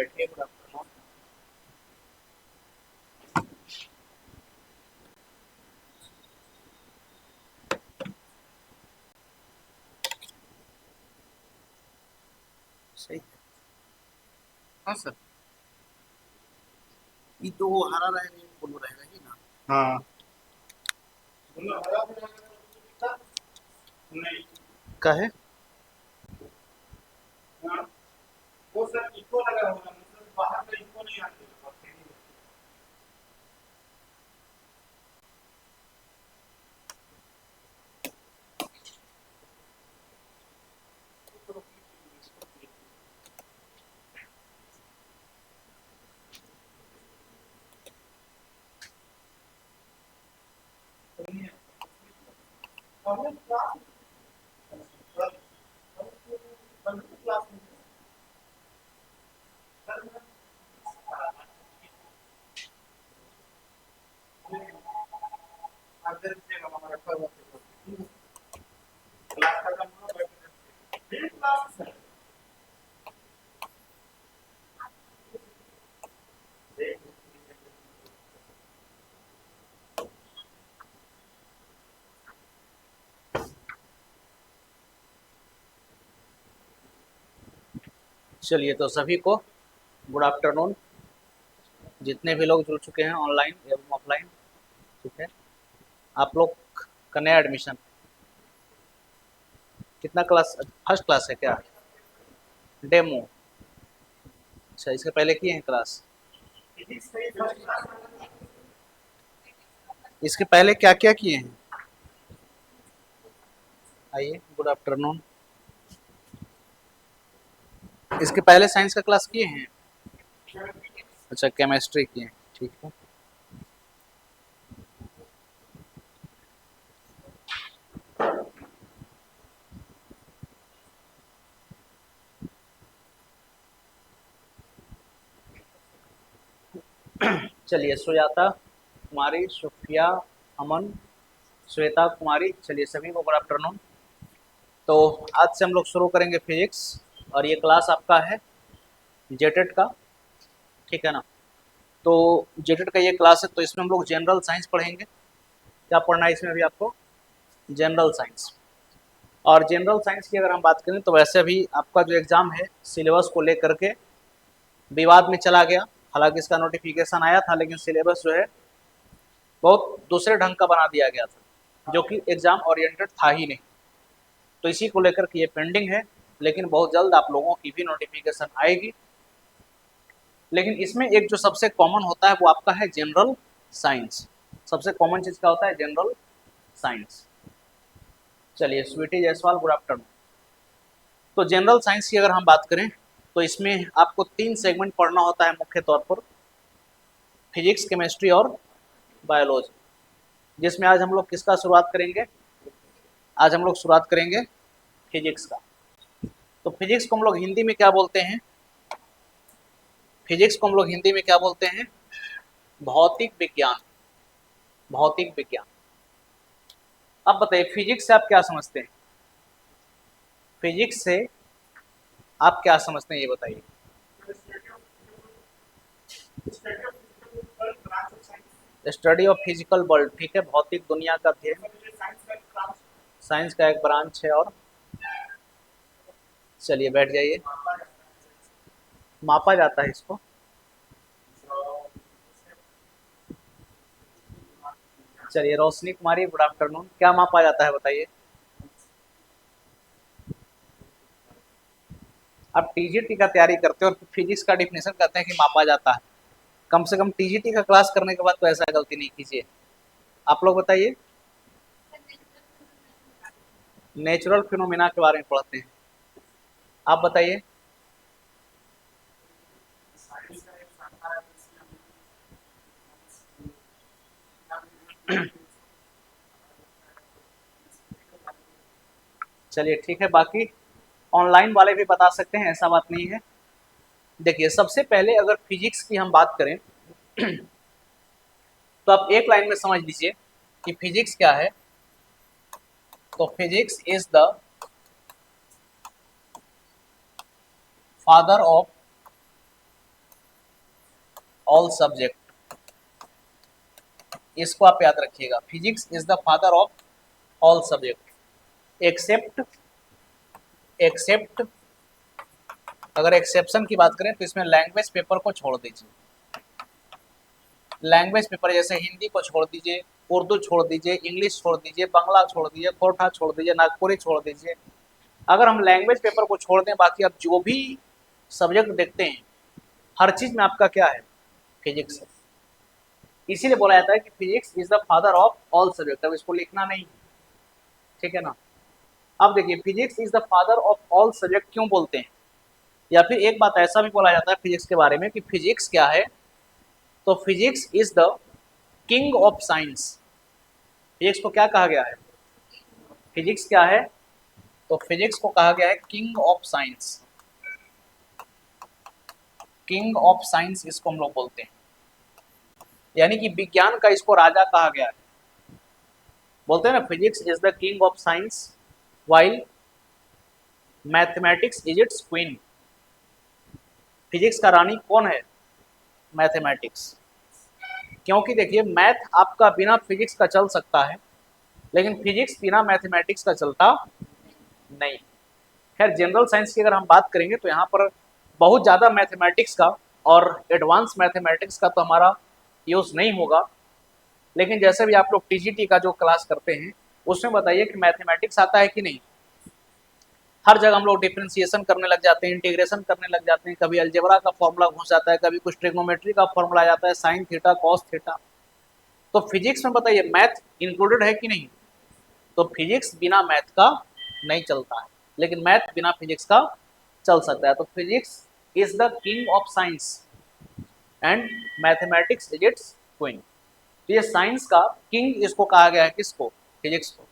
बैठिए, good afternoon. सही है। हाँ सर, ये तो वो हरा रहेगा, ये ब्लू रहेगा ही ना। हाँ का है। वो सर इको लगा होगा, मतलब बाहर का इको नहीं आने देगा। चलिए, तो सभी को गुड आफ्टरनून। जितने भी लोग जुड़ चुके हैं ऑनलाइन एवं ऑफलाइन, ठीक है। आप लोग का नया एडमिशन कितना क्लास, फर्स्ट क्लास है क्या? डेमो। अच्छा, इसके पहले किए हैं क्लास? इसके पहले क्या क्या किए हैं? आइए, गुड आफ्टरनून। इसके पहले साइंस का क्लास किए हैं? अच्छा, केमिस्ट्री किए हैं, ठीक है। चलिए, सुजाता कुमारी, सुफिया, अमन, श्वेता कुमारी, चलिए सभी को गुड आफ्टरनून। तो आज से हम लोग शुरू करेंगे फिजिक्स, और ये क्लास आपका है जेटेड का, ठीक है ना। तो जेटेड का ये क्लास है, तो इसमें हम लोग जनरल साइंस पढ़ेंगे। क्या पढ़ना है इसमें अभी आपको? General science. और जनरल साइंस की अगर हम बात करें तो वैसे अभी आपका जो एग्ज़ाम है सिलेबस को लेकर के विवाद में चला गया। हालांकि इसका नोटिफिकेशन आया था, लेकिन सिलेबस जो है बहुत दूसरे ढंग का बना दिया गया था, जो कि एग्ज़ाम ओरिएंटेड था ही नहीं। तो इसी को लेकर के ये पेंडिंग है, लेकिन बहुत जल्द आप लोगों की भी नोटिफिकेशन आएगी। लेकिन इसमें एक जो सबसे कॉमन होता है वो आपका है जनरल साइंस। सबसे कॉमन चीज़ क्या होता है? General science. चलिए, स्वीटी जायसवाल, गुड आफ्टरनून। तो जनरल साइंस की अगर हम बात करें तो इसमें आपको 3 सेगमेंट पढ़ना होता है मुख्य तौर पर, फिजिक्स, केमिस्ट्री और बायोलॉजी। जिसमें आज हम लोग किसका शुरुआत करेंगे? आज हम लोग शुरुआत करेंगे फिजिक्स का। तो फिजिक्स को हम लोग हिंदी में क्या बोलते हैं? फिजिक्स को हम लोग हिंदी में क्या बोलते हैं? भौतिक विज्ञान। भौतिक विज्ञान। अब बताइए, फिजिक्स से आप क्या समझते हैं? फिजिक्स से आप क्या समझते हैं, ये बताइए। स्टडी ऑफ फिजिकल वर्ल्ड, ठीक है, भौतिक दुनिया का अध्ययन। साइंस का एक ब्रांच है। और चलिए बैठ जाइए। मापा जाता है इसको। चलिए, रोशनी कुमारी, गुड आफ्टरनून। क्या मापा जाता है बताइए? आप टीजीटी का तैयारी करते हो और फिजिक्स का डिफिनेशन कहते हैं कि मापा जाता है। कम से कम टीजीटी का क्लास करने के बाद तो ऐसा गलती नहीं कीजिए। आप लोग बताइए। नेचुरल फिनोमिना के बारे में पढ़ते हैं। आप बताइए। चलिए ठीक है, बाकी ऑनलाइन वाले भी बता सकते हैं, ऐसा बात नहीं है। देखिए, सबसे पहले अगर फिजिक्स की हम बात करें तो आप एक लाइन में समझ लीजिए कि फिजिक्स क्या है। तो physics is the father of all subject, इसको आप याद रखिएगा। Physics is the father of all subject except, except अगर एक्सेप्शन की बात करें तो इसमें लैंग्वेज पेपर को छोड़ दीजिए। लैंग्वेज पेपर जैसे हिंदी को छोड़ दीजिए, उर्दू छोड़ दीजिए, इंग्लिश छोड़ दीजिए, बांग्ला छोड़ दीजिए, खोरठा छोड़ दीजिए, नागपुरी छोड़ दीजिए। अगर हम लैंग्वेज पेपर को छोड़ दें, बाकी आप जो भी सब्जेक्ट देखते हैं हर चीज में आपका क्या है, फिजिक्स है। इसीलिए बोला जाता है कि physics is the father of all subject. अब इसको लिखना नहीं, ठीक है ना। अब देखिए physics is the father of all subject क्यों बोलते हैं, या फिर एक बात ऐसा भी बोला जाता है फिजिक्स के बारे में कि फिजिक्स क्या है, तो physics is the king of science. Physics को क्या कहा गया है, फिजिक्स क्या है, तो फिजिक्स को कहा गया है king of science. King of science इसको हम लोग बोलते हैं, यानी कि विज्ञान का इसको राजा कहा गया है। बोलते हैं ना physics is the king of science while mathematics is it's queen. Physics का रानी कौन है, मैथमेटिक्स। क्योंकि देखिए मैथ आपका बिना फिजिक्स का चल सकता है, लेकिन फिजिक्स बिना मैथमेटिक्स का चलता नहीं। खैर जनरल साइंस की अगर हम बात करेंगे तो यहाँ पर बहुत ज़्यादा मैथमेटिक्स का और एडवांस मैथमेटिक्स का तो हमारा यूज़ नहीं होगा, लेकिन जैसे भी आप लोग टीजीटी का जो क्लास करते हैं उसमें बताइए कि मैथमेटिक्स आता है कि नहीं। हर जगह हम लोग डिफरेंशिएशन करने लग जाते हैं, इंटीग्रेशन करने लग जाते हैं, कभी अलजेब्रा का फॉर्मूला घुस जाता है, कभी कुछ ट्रिग्नोमेट्री का फॉर्मूला आ जाता है, साइन थीटा कॉस थीटा। तो फिजिक्स में बताइए मैथ इंक्लूडेड है कि नहीं, तो फिजिक्स बिना मैथ का नहीं चलता है, लेकिन मैथ बिना फिजिक्स का चल सकता है। तो physics is the king of science and mathematics is it's queen. तो ये साइंस का किंग इसको कहा गया है, किसको, फिजिक्स को।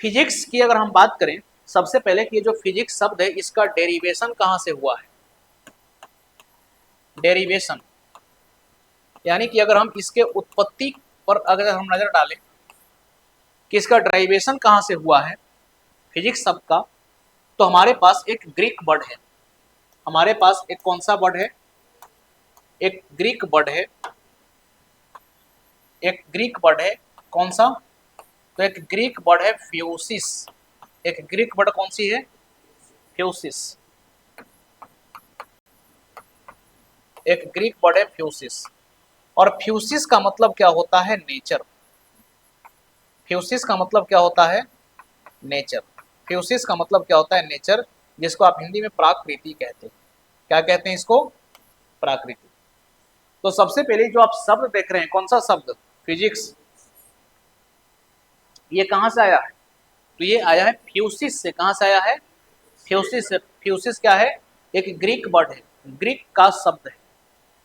फिजिक्स की अगर हम बात करें सबसे पहले कि ये जो फिजिक्स शब्द है इसका डेरिवेशन कहाँ से हुआ है, डेरिवेशन यानी कि अगर हम इसके उत्पत्ति पर अगर हम नजर डालें कि इसका डेरिवेशन कहाँ से हुआ है फिजिक्स शब्द का, तो हमारे पास एक ग्रीक वर्ड है। हमारे पास एक कौन सा वर्ड है, एक ग्रीक वर्ड है। एक ग्रीक वर्ड है कौन सा, तो एक ग्रीक वर्ड है फ्यूसिस। एक ग्रीक वर्ड कौन सी है, फ्यूसिस। एक ग्रीक वर्ड है फ्यूसिस, और फ्यूसिस का मतलब क्या होता है, नेचर। फ्यूसिस का मतलब क्या होता है, नेचर। फ्यूसिस का मतलब क्या होता है, नेचर, जिसको आप हिंदी में प्राकृति कहते हैं। क्या कहते हैं इसको, प्राकृति। तो सबसे पहले जो आप शब्द देख रहे हैं, कौन सा शब्द, फिजिक्स, ये कहां से आया है, तो ये आया है फ्यूसिस से। कहां से आया है, फ्यूसिस से। फ्यूसिस क्या है, एक ग्रीक वर्ड है, ग्रीक का शब्द है,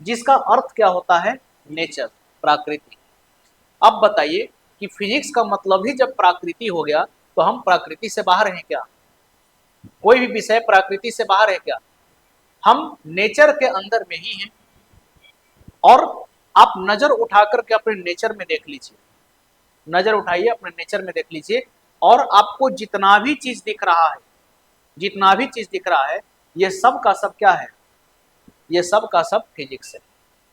जिसका अर्थ क्या होता है, नेचर, प्राकृति। अब बताइए कि फिजिक्स का मतलब ही जब प्राकृति हो गया तो हम प्रकृति से बाहर हैं क्या, कोई भी विषय प्रकृति से बाहर है क्या, हम नेचर के अंदर में ही हैं। और आप नजर उठा करके अपने नेचर में देख लीजिए, नजर उठाइए अपने नेचर में देख लीजिए, और आपको जितना भी चीज दिख रहा है, जितना भी चीज दिख रहा है, ये सब का सब क्या है, ये सब का सब फिजिक्स है,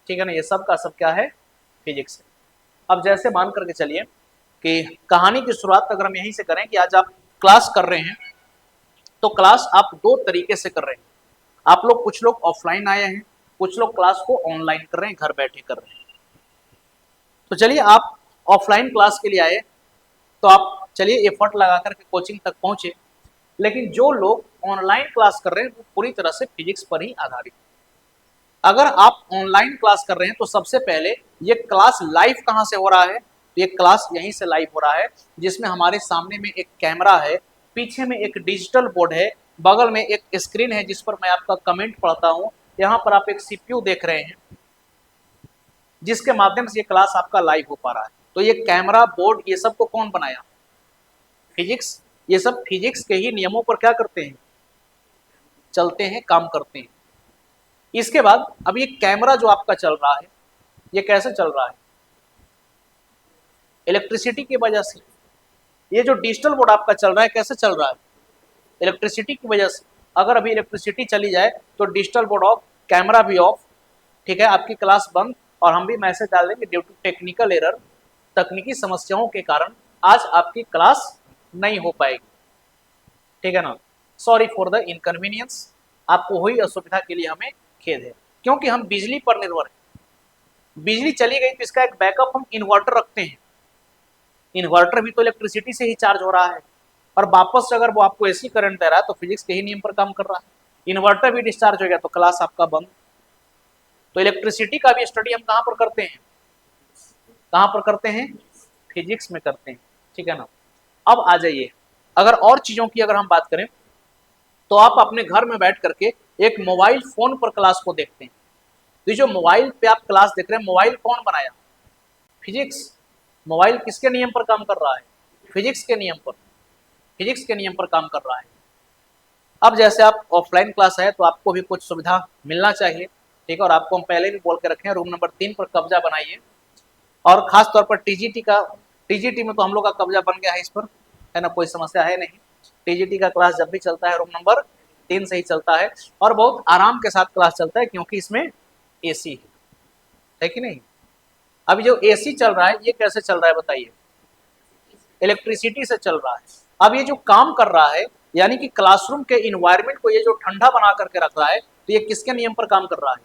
ठीक है ना। ये सब का सब क्या है, फिजिक्स है। अब जैसे मान करके चलिए कि कहानी की शुरुआत अगर हम यहीं से करें कि आज आप क्लास कर रहे हैं, तो क्लास आप दो तरीके से कर रहे हैं। आप लोग, कुछ लोग ऑफलाइन आए हैं, कुछ लोग क्लास को ऑनलाइन कर रहे हैं, घर बैठे कर रहे हैं। तो चलिए आप ऑफलाइन क्लास के लिए आए, तो आप चलिए एफर्ट लगा करके कोचिंग तक पहुंचे, लेकिन जो लोग ऑनलाइन क्लास कर रहे हैं वो पूरी तरह से फिजिक्स पर ही आधारित। अगर आप ऑनलाइन क्लास कर रहे हैं तो सबसे पहले ये क्लास लाइव कहाँ से हो रहा है, तो ये क्लास यहीं से लाइव हो रहा है, जिसमें हमारे सामने में एक कैमरा है, पीछे में एक डिजिटल बोर्ड है, बगल में एक स्क्रीन है जिस पर मैं आपका कमेंट पढ़ता हूँ, यहाँ पर आप एक सीपीयू देख रहे हैं जिसके माध्यम से ये क्लास आपका लाइव हो पा रहा है। तो ये कैमरा, बोर्ड, ये सब को कौन बनाया, फिजिक्स। ये सब फिजिक्स के ही नियमों पर क्या करते हैं, चलते हैं, काम करते हैं। इसके बाद अब ये कैमरा जो आपका चल रहा है, ये कैसे चल रहा है, इलेक्ट्रिसिटी की वजह से। ये जो डिजिटल बोर्ड आपका चल रहा है कैसे चल रहा है, इलेक्ट्रिसिटी की वजह से। अगर अभी इलेक्ट्रिसिटी चली जाए तो डिजिटल बोर्ड ऑफ, कैमरा भी ऑफ, ठीक है, आपकी क्लास बंद, और हम भी मैसेज डाल देंगे ड्यू टू टेक्निकल एरर, तकनीकी समस्याओं के कारण आज आपकी क्लास नहीं हो पाएगी, ठीक है ना। सॉरी फॉर द इनकन्वीनियंस, आपको हुई असुविधा के लिए हमें खेद है, क्योंकि हम बिजली पर निर्भर हैं। बिजली चली गई तो इसका एक बैकअप हम इन्वर्टर रखते हैं, इन्वर्टर भी तो इलेक्ट्रिसिटी से ही चार्ज हो रहा है, और वापस अगर वो आपको एसी करंट दे रहा है तो फिजिक्स के ही नियम पर काम कर रहा है। इन्वर्टर भी डिस्चार्ज हो गया तो क्लास आपका बंद। तो इलेक्ट्रिसिटी का भी स्टडी हम कहाँ पर करते हैं, कहाँ पर करते हैं, फिजिक्स में करते हैं, ठीक है ना। अब आ जाइए, अगर और चीजों की अगर हम बात करें तो आप अपने घर में बैठ करके एक मोबाइल फोन पर क्लास को देखते हैं। तो जो मोबाइल पे आप क्लास देख रहे हैं, मोबाइल कौन बनाया, फिजिक्स। मोबाइल किसके नियम पर काम कर रहा है, फिजिक्स के नियम पर, फिजिक्स के नियम पर काम कर रहा है। अब जैसे आप ऑफलाइन क्लास है तो आपको भी कुछ सुविधा मिलना चाहिए, ठीक है, और आपको हम पहले भी बोल के रखे हैं, रूम नंबर 3 पर कब्जा बनाइए, और खास तौर पर टीजीटी में तो हम लोग का कब्जा बन गया है इस पर, है ना, कोई समस्या है नहीं। टीजीटी का क्लास जब भी चलता है रूम नंबर 3 से ही चलता है, और बहुत आराम के साथ क्लास चलता है, क्योंकि इसमें एसी है कि नहीं। अभी जो एसी चल रहा है ये कैसे चल रहा है बताइए, इलेक्ट्रिसिटी से चल रहा है। अब ये जो काम कर रहा है, यानी कि क्लासरूम के इन्वायरमेंट को ये जो ठंडा बना करके रख रहा है, तो ये किसके नियम पर काम कर रहा है,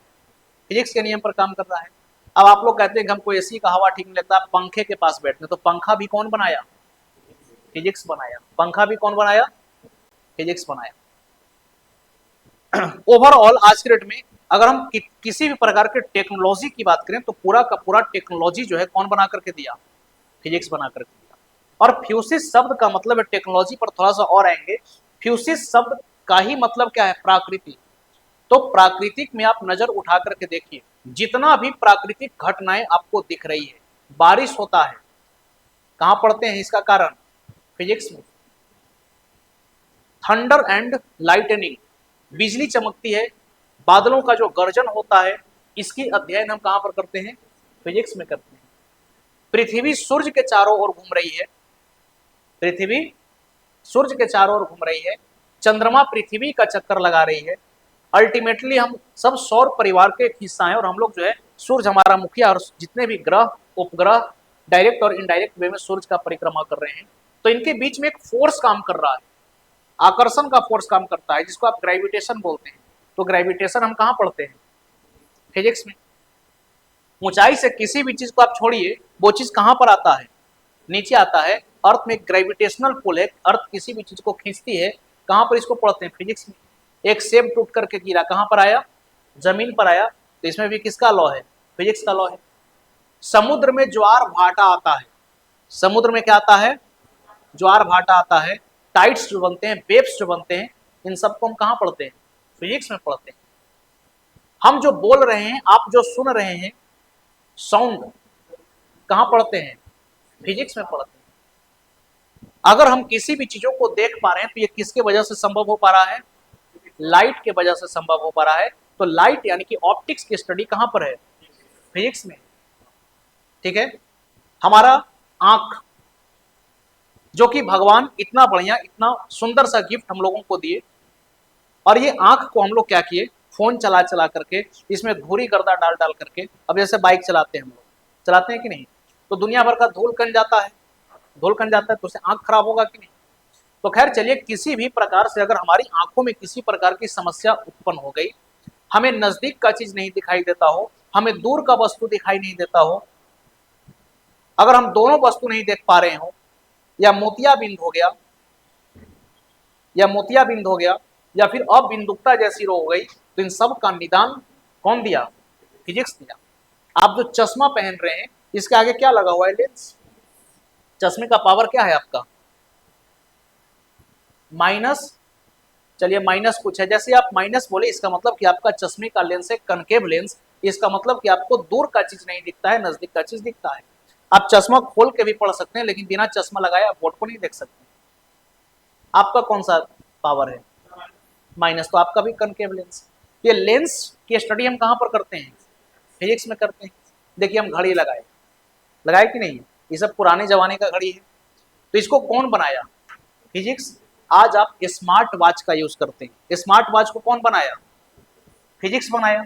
फिजिक्स के नियम पर काम कर रहा है। अब आप लोग कहते हैं कि हमको एसी का हवा ठीक नहीं लगता, पंखे के पास बैठते, तो पंखा भी कौन बनाया, फिजिक्स बनाया। पंखा भी कौन बनाया, फिजिक्स बनाया। ओवरऑल आज के डेट में अगर हम किसी भी प्रकार के टेक्नोलॉजी की बात करें तो पूरा का पूरा टेक्नोलॉजी जो है कौन बना करके दिया, फिजिक्स बना करके दिया। और फ्यूसिस शब्द का मतलब है, टेक्नोलॉजी पर थोड़ा सा और आएंगे, फ्यूसिस शब्द का ही मतलब क्या है, प्राकृतिक। तो प्राकृतिक में आप नजर उठा करके देखिए, जितना भी प्राकृतिक घटनाएं आपको दिख रही है, बारिश होता है, कहां पढ़ते हैं इसका कारण, फिजिक्स में। थंडर एंड लाइटनिंग, बिजली चमकती है, बादलों का जो गर्जन होता है, इसकी अध्ययन हम कहां पर करते हैं, फिजिक्स में करते हैं। पृथ्वी सूर्य के चारों ओर घूम रही है, पृथ्वी सूर्य के चारों ओर घूम रही है, चंद्रमा पृथ्वी का चक्कर लगा रही है। अल्टीमेटली हम सब सौर परिवार के एक हिस्सा हैं, और हम लोग जो है, सूर्य हमारा मुखिया, और जितने भी ग्रह उपग्रह डायरेक्ट और इनडायरेक्ट वे में सूर्य का परिक्रमा कर रहे हैं। तो इनके बीच में एक फोर्स काम कर रहा है, आकर्षण का फोर्स काम करता है, जिसको आप ग्रेविटेशन बोलते हैं। तो ग्रेविटेशन हम कहाँ पढ़ते हैं, फिजिक्स में। ऊंचाई से किसी भी चीज को आप छोड़िए, वो चीज कहां पर आता है, नीचे आता है। अर्थ में ग्रेविटेशनल पुल है, अर्थ किसी भी चीज को खींचती है, कहां पर इसको पढ़ते हैं, फिजिक्स में। एक सेब टूट करके गिरा, कहां पर आया, जमीन पर आया, तो इसमें भी किसका लॉ है, फिजिक्स का लॉ है। समुद्र में ज्वार भाटा आता है, समुद्र में क्या आता है, ज्वार भाटा आता है। टाइड्स जो बनते हैं, वेव्स जो बनते हैं, इन सबको हम कहां पढ़ते हैं, फिजिक्स में पढ़ते हैं। हम जो बोल रहे हैं, आप जो सुन रहे हैं, साउंड कहां पढ़ते हैं, फिजिक्स में पढ़ते हैं। अगर हम किसी भी चीजों को देख पा रहे हैं तो ये किसके वजह से संभव हो पा रहा है, लाइट के वजह से संभव हो पा रहा है। तो लाइट यानी कि ऑप्टिक्स की स्टडी कहां पर है, फिजिक्स में, ठीक है। हमारा आंख, जो कि भगवान इतना बढ़िया, इतना सुंदर सा गिफ्ट हम लोगों को दिए, और ये आंख को हम लोग क्या किए, फोन चला चला करके, इसमें धूरी गर्दा डाल डाल करके, अब जैसे बाइक चलाते हैं हम लोग, चलाते हैं कि नहीं, तो दुनिया भर का धूल कण जाता है, धूल कण जाता है, तो उससे आंख खराब होगा कि नहीं। तो खैर चलिए, किसी भी प्रकार से अगर हमारी आंखों में किसी प्रकार की समस्या उत्पन्न हो गई, हमें नजदीक का चीज नहीं दिखाई देता हो, हमें दूर का वस्तु दिखाई नहीं देता हो, अगर हम दोनों वस्तु नहीं देख पा रहे हो, या मोतियाबिंद हो गया, या मोतियाबिंद हो गया, या फिर अबिंदुकता जैसी रोग हो गई, तो इन सब का निदान कौन दिया, फिजिक्स दिया। आप जो चश्मा पहन रहे हैं, इसके आगे क्या लगा हुआ है, लेंस। चश्मे का पावर क्या है आपका, माइनस। चलिए माइनस कुछ है, जैसे आप माइनस बोले, इसका मतलब कि आपका चश्मे का लेंस है कनकेव लेंस, इसका मतलब कि आपको दूर का चीज नहीं दिखता है, नजदीक का चीज दिखता है। आप चश्मा खोल के भी पढ़ सकते हैं, लेकिन बिना चश्मा लगाए आप बोर्ड को नहीं देख सकते। आपका कौन सा पावर है, माइनस, तो आपका भी कनकेव लेंस। ये लेंस की स्टडी हम कहां पर करते हैं, फिजिक्स में करते हैं। देखिए हम घड़ी लगाए, लगाए कि नहीं, ये सब पुराने जमाने का घड़ी है, तो इसको कौन बनाया, फिजिक्स। आज आप स्मार्ट वॉच का यूज करते हैं, स्मार्ट वॉच को कौन बनाया, फिजिक्स बनाया,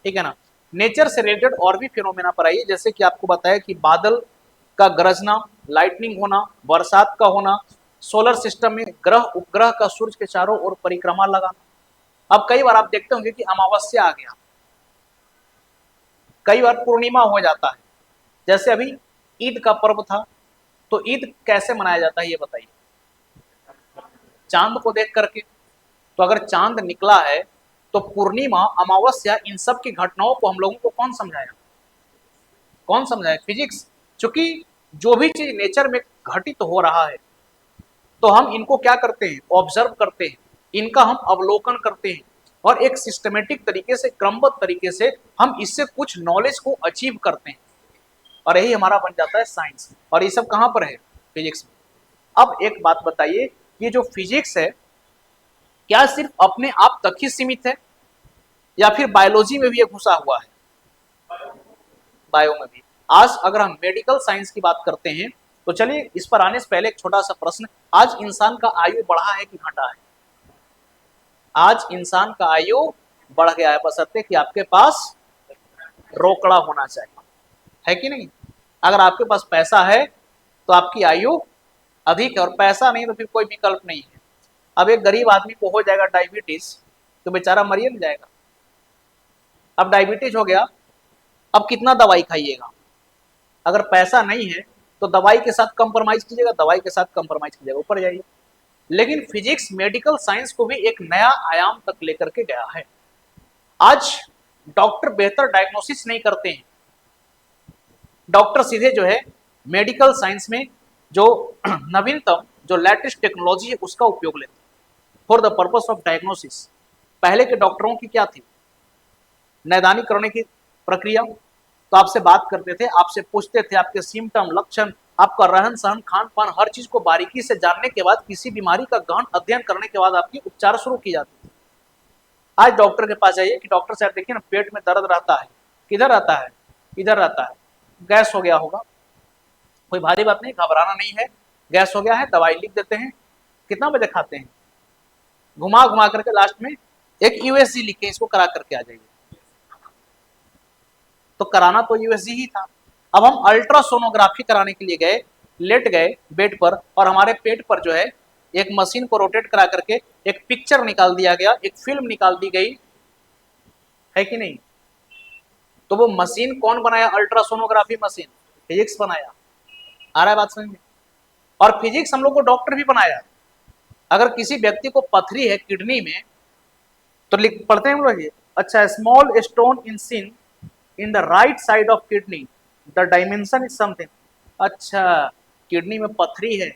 ठीक है ना। नेचर से रिलेटेड और भी फिनोमेना पर आइए, जैसे कि आपको बताया कि बादल का गरजना, लाइटनिंग होना, बरसात का होना, सोलर सिस्टम में ग्रह उपग्रह का सूर्य के चारों ओर परिक्रमा लगाना। अब कई बार आप देखते होंगे कि अमावस्या आ गया, कई बार पूर्णिमा हो जाता है, जैसे अभी ईद का पर्व था, तो ईद कैसे मनाया जाता है ये बताइए? चांद को देख करके। तो अगर चांद निकला है तो पूर्णिमा, अमावस्या, इन सब की घटनाओं को हम लोगों को कौन समझाया? कौन समझाया? फिजिक्स। क्योंकि जो भी चीज नेचर में घटित हो रहा है तो हम इनको क्या करते हैं? ऑब्जर्व करते हैं, इनका हम अवलोकन करते हैं और एक सिस्टमेटिक तरीके से, क्रमबद्ध तरीके से हम इससे कुछ नॉलेज को अचीव करते हैं, और यही हमारा बन जाता है साइंस। और ये सब कहां पर है? फिजिक्स में। अब एक बात बताइए, ये जो फिजिक्स है क्या सिर्फ अपने आप तक ही सीमित है या फिर बायोलॉजी में भी ये घुसा हुआ है? बायो में भी। आज अगर हम मेडिकल साइंस की बात करते हैं तो चलिए इस पर आने से पहले एक छोटा सा प्रश्न, आज इंसान का आयु बढ़ा है कि घटा है? आज इंसान का आयु बढ़ गया है, बशर्ते कि आपके पास रोकड़ा होना चाहिए, है कि नहीं? अगर आपके पास पैसा है तो आपकी आयु अधिक है, और पैसा नहीं तो फिर कोई विकल्प नहीं है। अब एक गरीब आदमी को हो जाएगा डायबिटीज तो बेचारा मरिए नहीं जाएगा? अब डायबिटीज हो गया, अब कितना दवाई खाइएगा? अगर पैसा नहीं है तो दवाई के साथ कंप्रोमाइज कीजिएगा, दवाई के साथ कंप्रोमाइज कीजिएगा, ऊपर जाइए। लेकिन फिजिक्स मेडिकल साइंस को भी एक नया आयाम तक लेकर के गया है। आज डॉक्टर बेहतर डायग्नोसिस नहीं करते हैं, डॉक्टर सीधे जो है मेडिकल साइंस में जो नवीनतम, जो लेटेस्ट टेक्नोलॉजी है उसका उपयोग लेते हैं for the purpose of diagnosis. पहले के डॉक्टरों की क्या थी? नैदानिक करने की प्रक्रिया। तो आपसे बात करते थे, आपसे पूछते थे आपके सिम्टम, लक्षण, आपका रहन सहन, खान पान, हर चीज को बारीकी से जानने के बाद, किसी बीमारी का गहन अध्ययन करने के बाद आपकी उपचार शुरू की जाती थी। आज डॉक्टर के पास जाइए कि डॉक्टर साहब देखिए ना, पेट में दर्द रहता है, किधर रहता है? इधर रहता है, गैस हो गया होगा, कोई भारी बात नहीं, घबराना नहीं है, गैस हो गया है, दवाई लिख देते हैं। कितना बजे खाते हैं? घुमा घुमा करके लास्ट में एक यूएसजी लिखे, इसको करा करके आ जाइए। तो कराना तो यूएसजी ही था। अब हम अल्ट्रासोनोग्राफी कराने के लिए गए, लेट गए बेड पर, और हमारे पेट पर जो है एक मशीन को रोटेट करा करके एक पिक्चर निकाल दिया गया, एक फिल्म निकाल दी गई, है कि नहीं? तो वो मशीन कौन बनाया? अल्ट्रासोनोग्राफी मशीन फिजिक्स बनाया। आ रहा है बात समझ में? और फिजिक्स हम लोग को डॉक्टर भी बनाया। अगर किसी व्यक्ति को पथरी है किडनी में तो लिख पढ़ते हैं हम लोग ये, अच्छा, small stone in sin in the right side of kidney, the dimension is something. अच्छा, किडनी में पथरी है,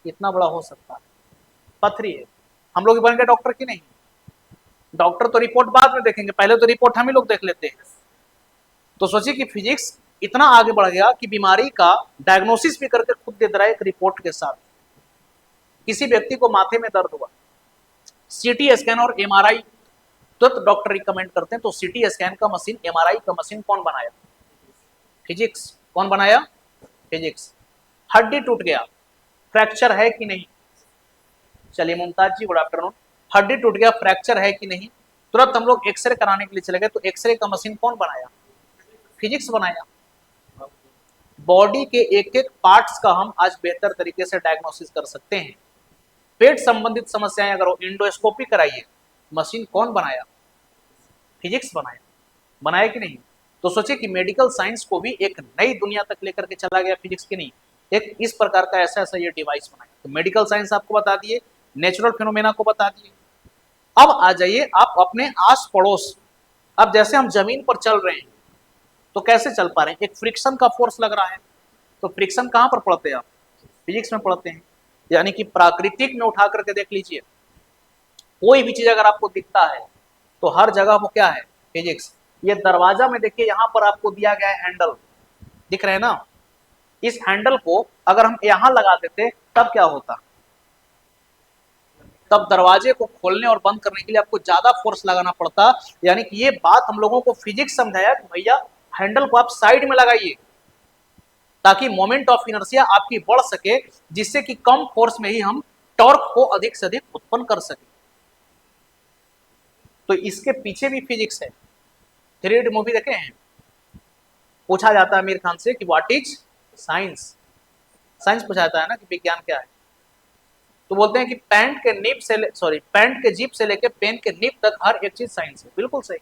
कितना बड़ा हो सकता है? पथरी है, हम लोग बन गए डॉक्टर की नहीं? डॉक्टर तो रिपोर्ट बाद में देखेंगे, पहले तो रिपोर्ट हम ही लोग देख लेते हैं। तो सोचिए कि फिजिक्स इतना आगे बढ़ गया कि बीमारी का डायग्नोसिस भी करके खुद दे दे रहा है एक रिपोर्ट के साथ। किसी व्यक्ति को माथे में दर्द हुआ, सीटी स्कैन और एमआरआई तुरंत डॉक्टर रिकमेंड करते हैं। तो सीटी स्कैन का मशीन, एमआरआई का मशीन कौन बनाया? फिजिक्स। कौन बनाया? फिजिक्स। हड्डी टूट गया, फ्रैक्चर है कि नहीं? चलिए मुमताज जी, गुड आफ्टरनून। हड्डी टूट गया, फ्रैक्चर है कि नहीं? तुरंत हम लोग एक्सरे कराने के लिए चले गए, तो एक्सरे का मशीन कौन बनाया? फिजिक्स बनाया। बॉडी के एक एक पार्ट्स का हम आज बेहतर तरीके से डायग्नोसिस कर सकते हैं। पेट संबंधित समस्याएं अगर हो, इंडोस्कोपी कराइए, मशीन कौन बनाया? फिजिक्स बनाया। बनाया कि नहीं? तो सोचिए कि मेडिकल साइंस को भी एक नई दुनिया तक लेकर के चला गया फिजिक्स की नहीं, एक इस प्रकार का ऐसा ऐसा ये डिवाइस बनाया। तो मेडिकल साइंस आपको बता दिए, नेचुरल फिनोमेना को बता दिए। अब आ जाइए आप अपने आस पड़ोस। अब जैसे हम जमीन पर चल रहे हैं तो कैसे चल पा रहे हैं? एक फ्रिक्शन का फोर्स लग रहा है। तो फ्रिक्शन कहां पर पढ़ते हैं आप? फिजिक्स में पढ़ते हैं। यानी कि प्राकृतिक में उठा करके देख लीजिए, कोई भी चीज अगर आपको दिखता है तो हर जगह वो क्या है? फिजिक्स। ये दरवाजा में देखिए, यहां पर आपको दिया गया है हैंडल, दिख रहे हैं ना? इस हैंडल को अगर हम यहां लगा देते तब क्या होता? तब दरवाजे को खोलने और बंद करने के लिए आपको ज्यादा फोर्स लगाना पड़ता। यानी कि ये बात हम लोगों को फिजिक्स समझाया कि भैया हैंडल को आप साइड में लगाइए ताकि मोमेंट ऑफ इनर्शिया आपकी बढ़ सके, जिससे कि कम फोर्स में ही हम टॉर्क को अधिक से अधिक उत्पन्न कर सके। तो इसके पीछे भी फिजिक्स है। थ्री इडियट मूवी देखे हैं? पूछा जाता है आमिर खान से कि व्हाट इज साइंस, साइंस पूछा जाता है ना कि विज्ञान क्या है, तो बोलते हैं कि पैंट के जीप से लेके पेन के निब तक हर एक चीज साइंस है। बिल्कुल सही।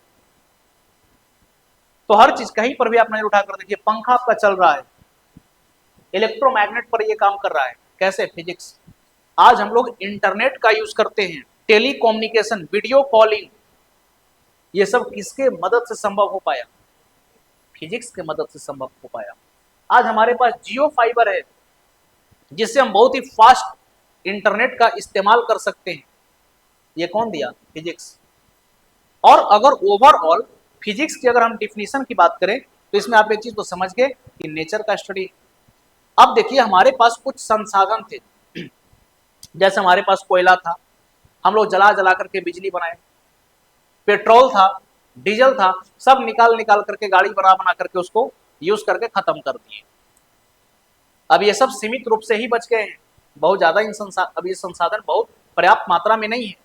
तो हर चीज कहीं पर भी आप नजर उठाकर देखिए, पंखा आपका चल रहा है, इलेक्ट्रोमैग्नेट पर ये काम कर रहा है, कैसे? फिजिक्स। आज हम लोग इंटरनेट का यूज करते हैं, टेलीकम्युनिकेशन, वीडियो कॉलिंग, ये सब किसके मदद से संभव हो पाया? फिजिक्स के मदद से संभव हो पाया। आज हमारे पास जियो फाइबर है, जिससे हम बहुत ही फास्ट इंटरनेट का इस्तेमाल कर सकते हैं। ये कौन दिया? फिजिक्स। और अगर ओवरऑल फिजिक्स की अगर हम डिफिनीशन की बात करें तो इसमें आप एक चीज तो समझ गए कि नेचर का स्टडी। अब देखिए हमारे पास कुछ संसाधन थे, जैसे हमारे पास कोयला था, हम लोग जला जला करके बिजली बनाए, पेट्रोल था, डीजल था, सब निकाल निकाल करके गाड़ी बना बना करके उसको यूज करके खत्म कर दिए। अब ये सब सीमित रूप से ही बच गए हैं, बहुत ज्यादा अब ये संसाधन बहुत पर्याप्त मात्रा में नहीं है।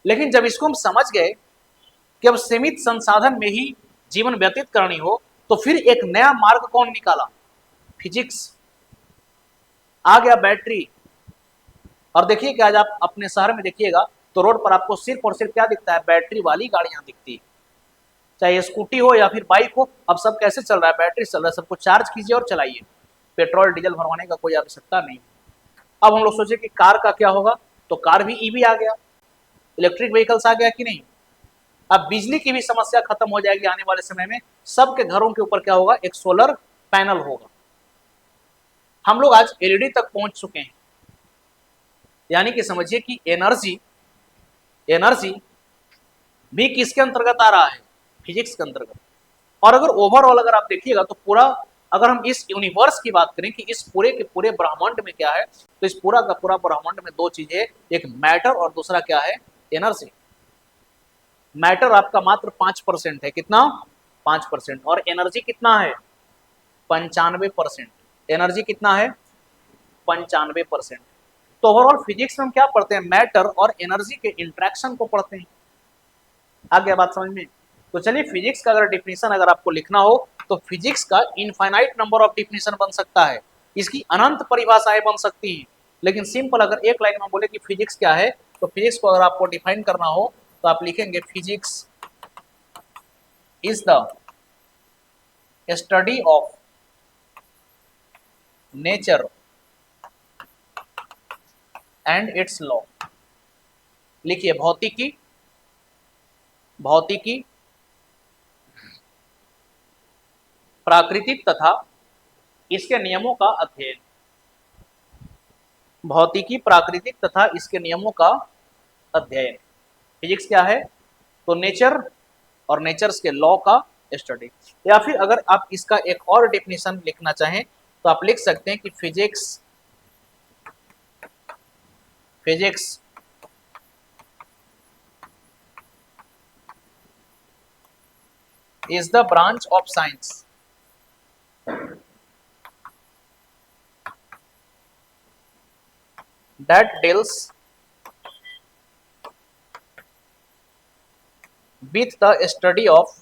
लेकिन जब इसको हम समझ गए कि अब सीमित संसाधन में ही जीवन व्यतीत करनी हो, तो फिर एक नया मार्ग कौन निकाला? फिजिक्स। आ गया बैटरी। और देखिए कि आज आप अपने शहर में देखिएगा तो रोड पर आपको सिर्फ और सिर्फ क्या दिखता है? बैटरी वाली गाड़ियां दिखती है, चाहे स्कूटी हो या फिर बाइक हो। अब सब कैसे चल रहा है? बैटरी चल रहा है। सबको चार्ज कीजिए और चलाइए, पेट्रोल डीजल भरवाने का कोई आवश्यकता नहीं। अब हम लोग सोचे कि कार का क्या होगा, तो कार भी ईवी आ गया, इलेक्ट्रिक व्हीकल्स आ गया कि नहीं। अब बिजली की भी समस्या खत्म हो जाएगी आने वाले समय में, सबके घरों के ऊपर क्या होगा? एक सोलर पैनल होगा। हम लोग आज एलईडी तक पहुंच चुके हैं, यानी कि समझिए कि एनर्जी भी किसके अंतर्गत आ रहा है? फिजिक्स के अंतर्गत। और अगर ओवरऑल अगर आप देखिएगा तो पूरा, अगर हम इस यूनिवर्स की बात करें कि इस पूरे के पूरे ब्रह्मांड में क्या है, तो इस पूरा का पूरा ब्रह्मांड में दो चीजें, एक मैटर और दूसरा क्या है? एनर्जी। मैटर आपका मात्र 5% है, कितना? 5%। और एनर्जी कितना है? 95%। एनर्जी कितना है? 95%। तो ओवरऑल फिजिक्स में हम क्या पढ़ते हैं? मैटर और एनर्जी के इंट्रैक्शन को पढ़ते हैं। आ गया बात समझ में? तो चलिए फिजिक्स का अगर डिफिनीशन अगर आपको लिखना हो तो फिजिक्स का इनफाइनाइट नंबर ऑफ डिफिनीशन बन सकता है, इसकी अनंत परिभाषाएं बन सकती हैं। लेकिन सिंपल अगर एक लाइन में बोले कि फिजिक्स क्या है, तो फिजिक्स को अगर आपको डिफाइन करना हो तो आप लिखेंगे physics is the study of nature and it's law. लिखिए भौतिकी प्राकृतिक तथा इसके नियमों का अध्ययन। भौतिकी, प्राकृतिक तथा इसके नियमों का अध्ययन। फिजिक्स क्या है? तो नेचर और नेचर्स के लॉ का स्टडी। या फिर अगर आप इसका एक और डेफिनेशन लिखना चाहें तो आप लिख सकते हैं कि physics is the branch of science that deals with the study of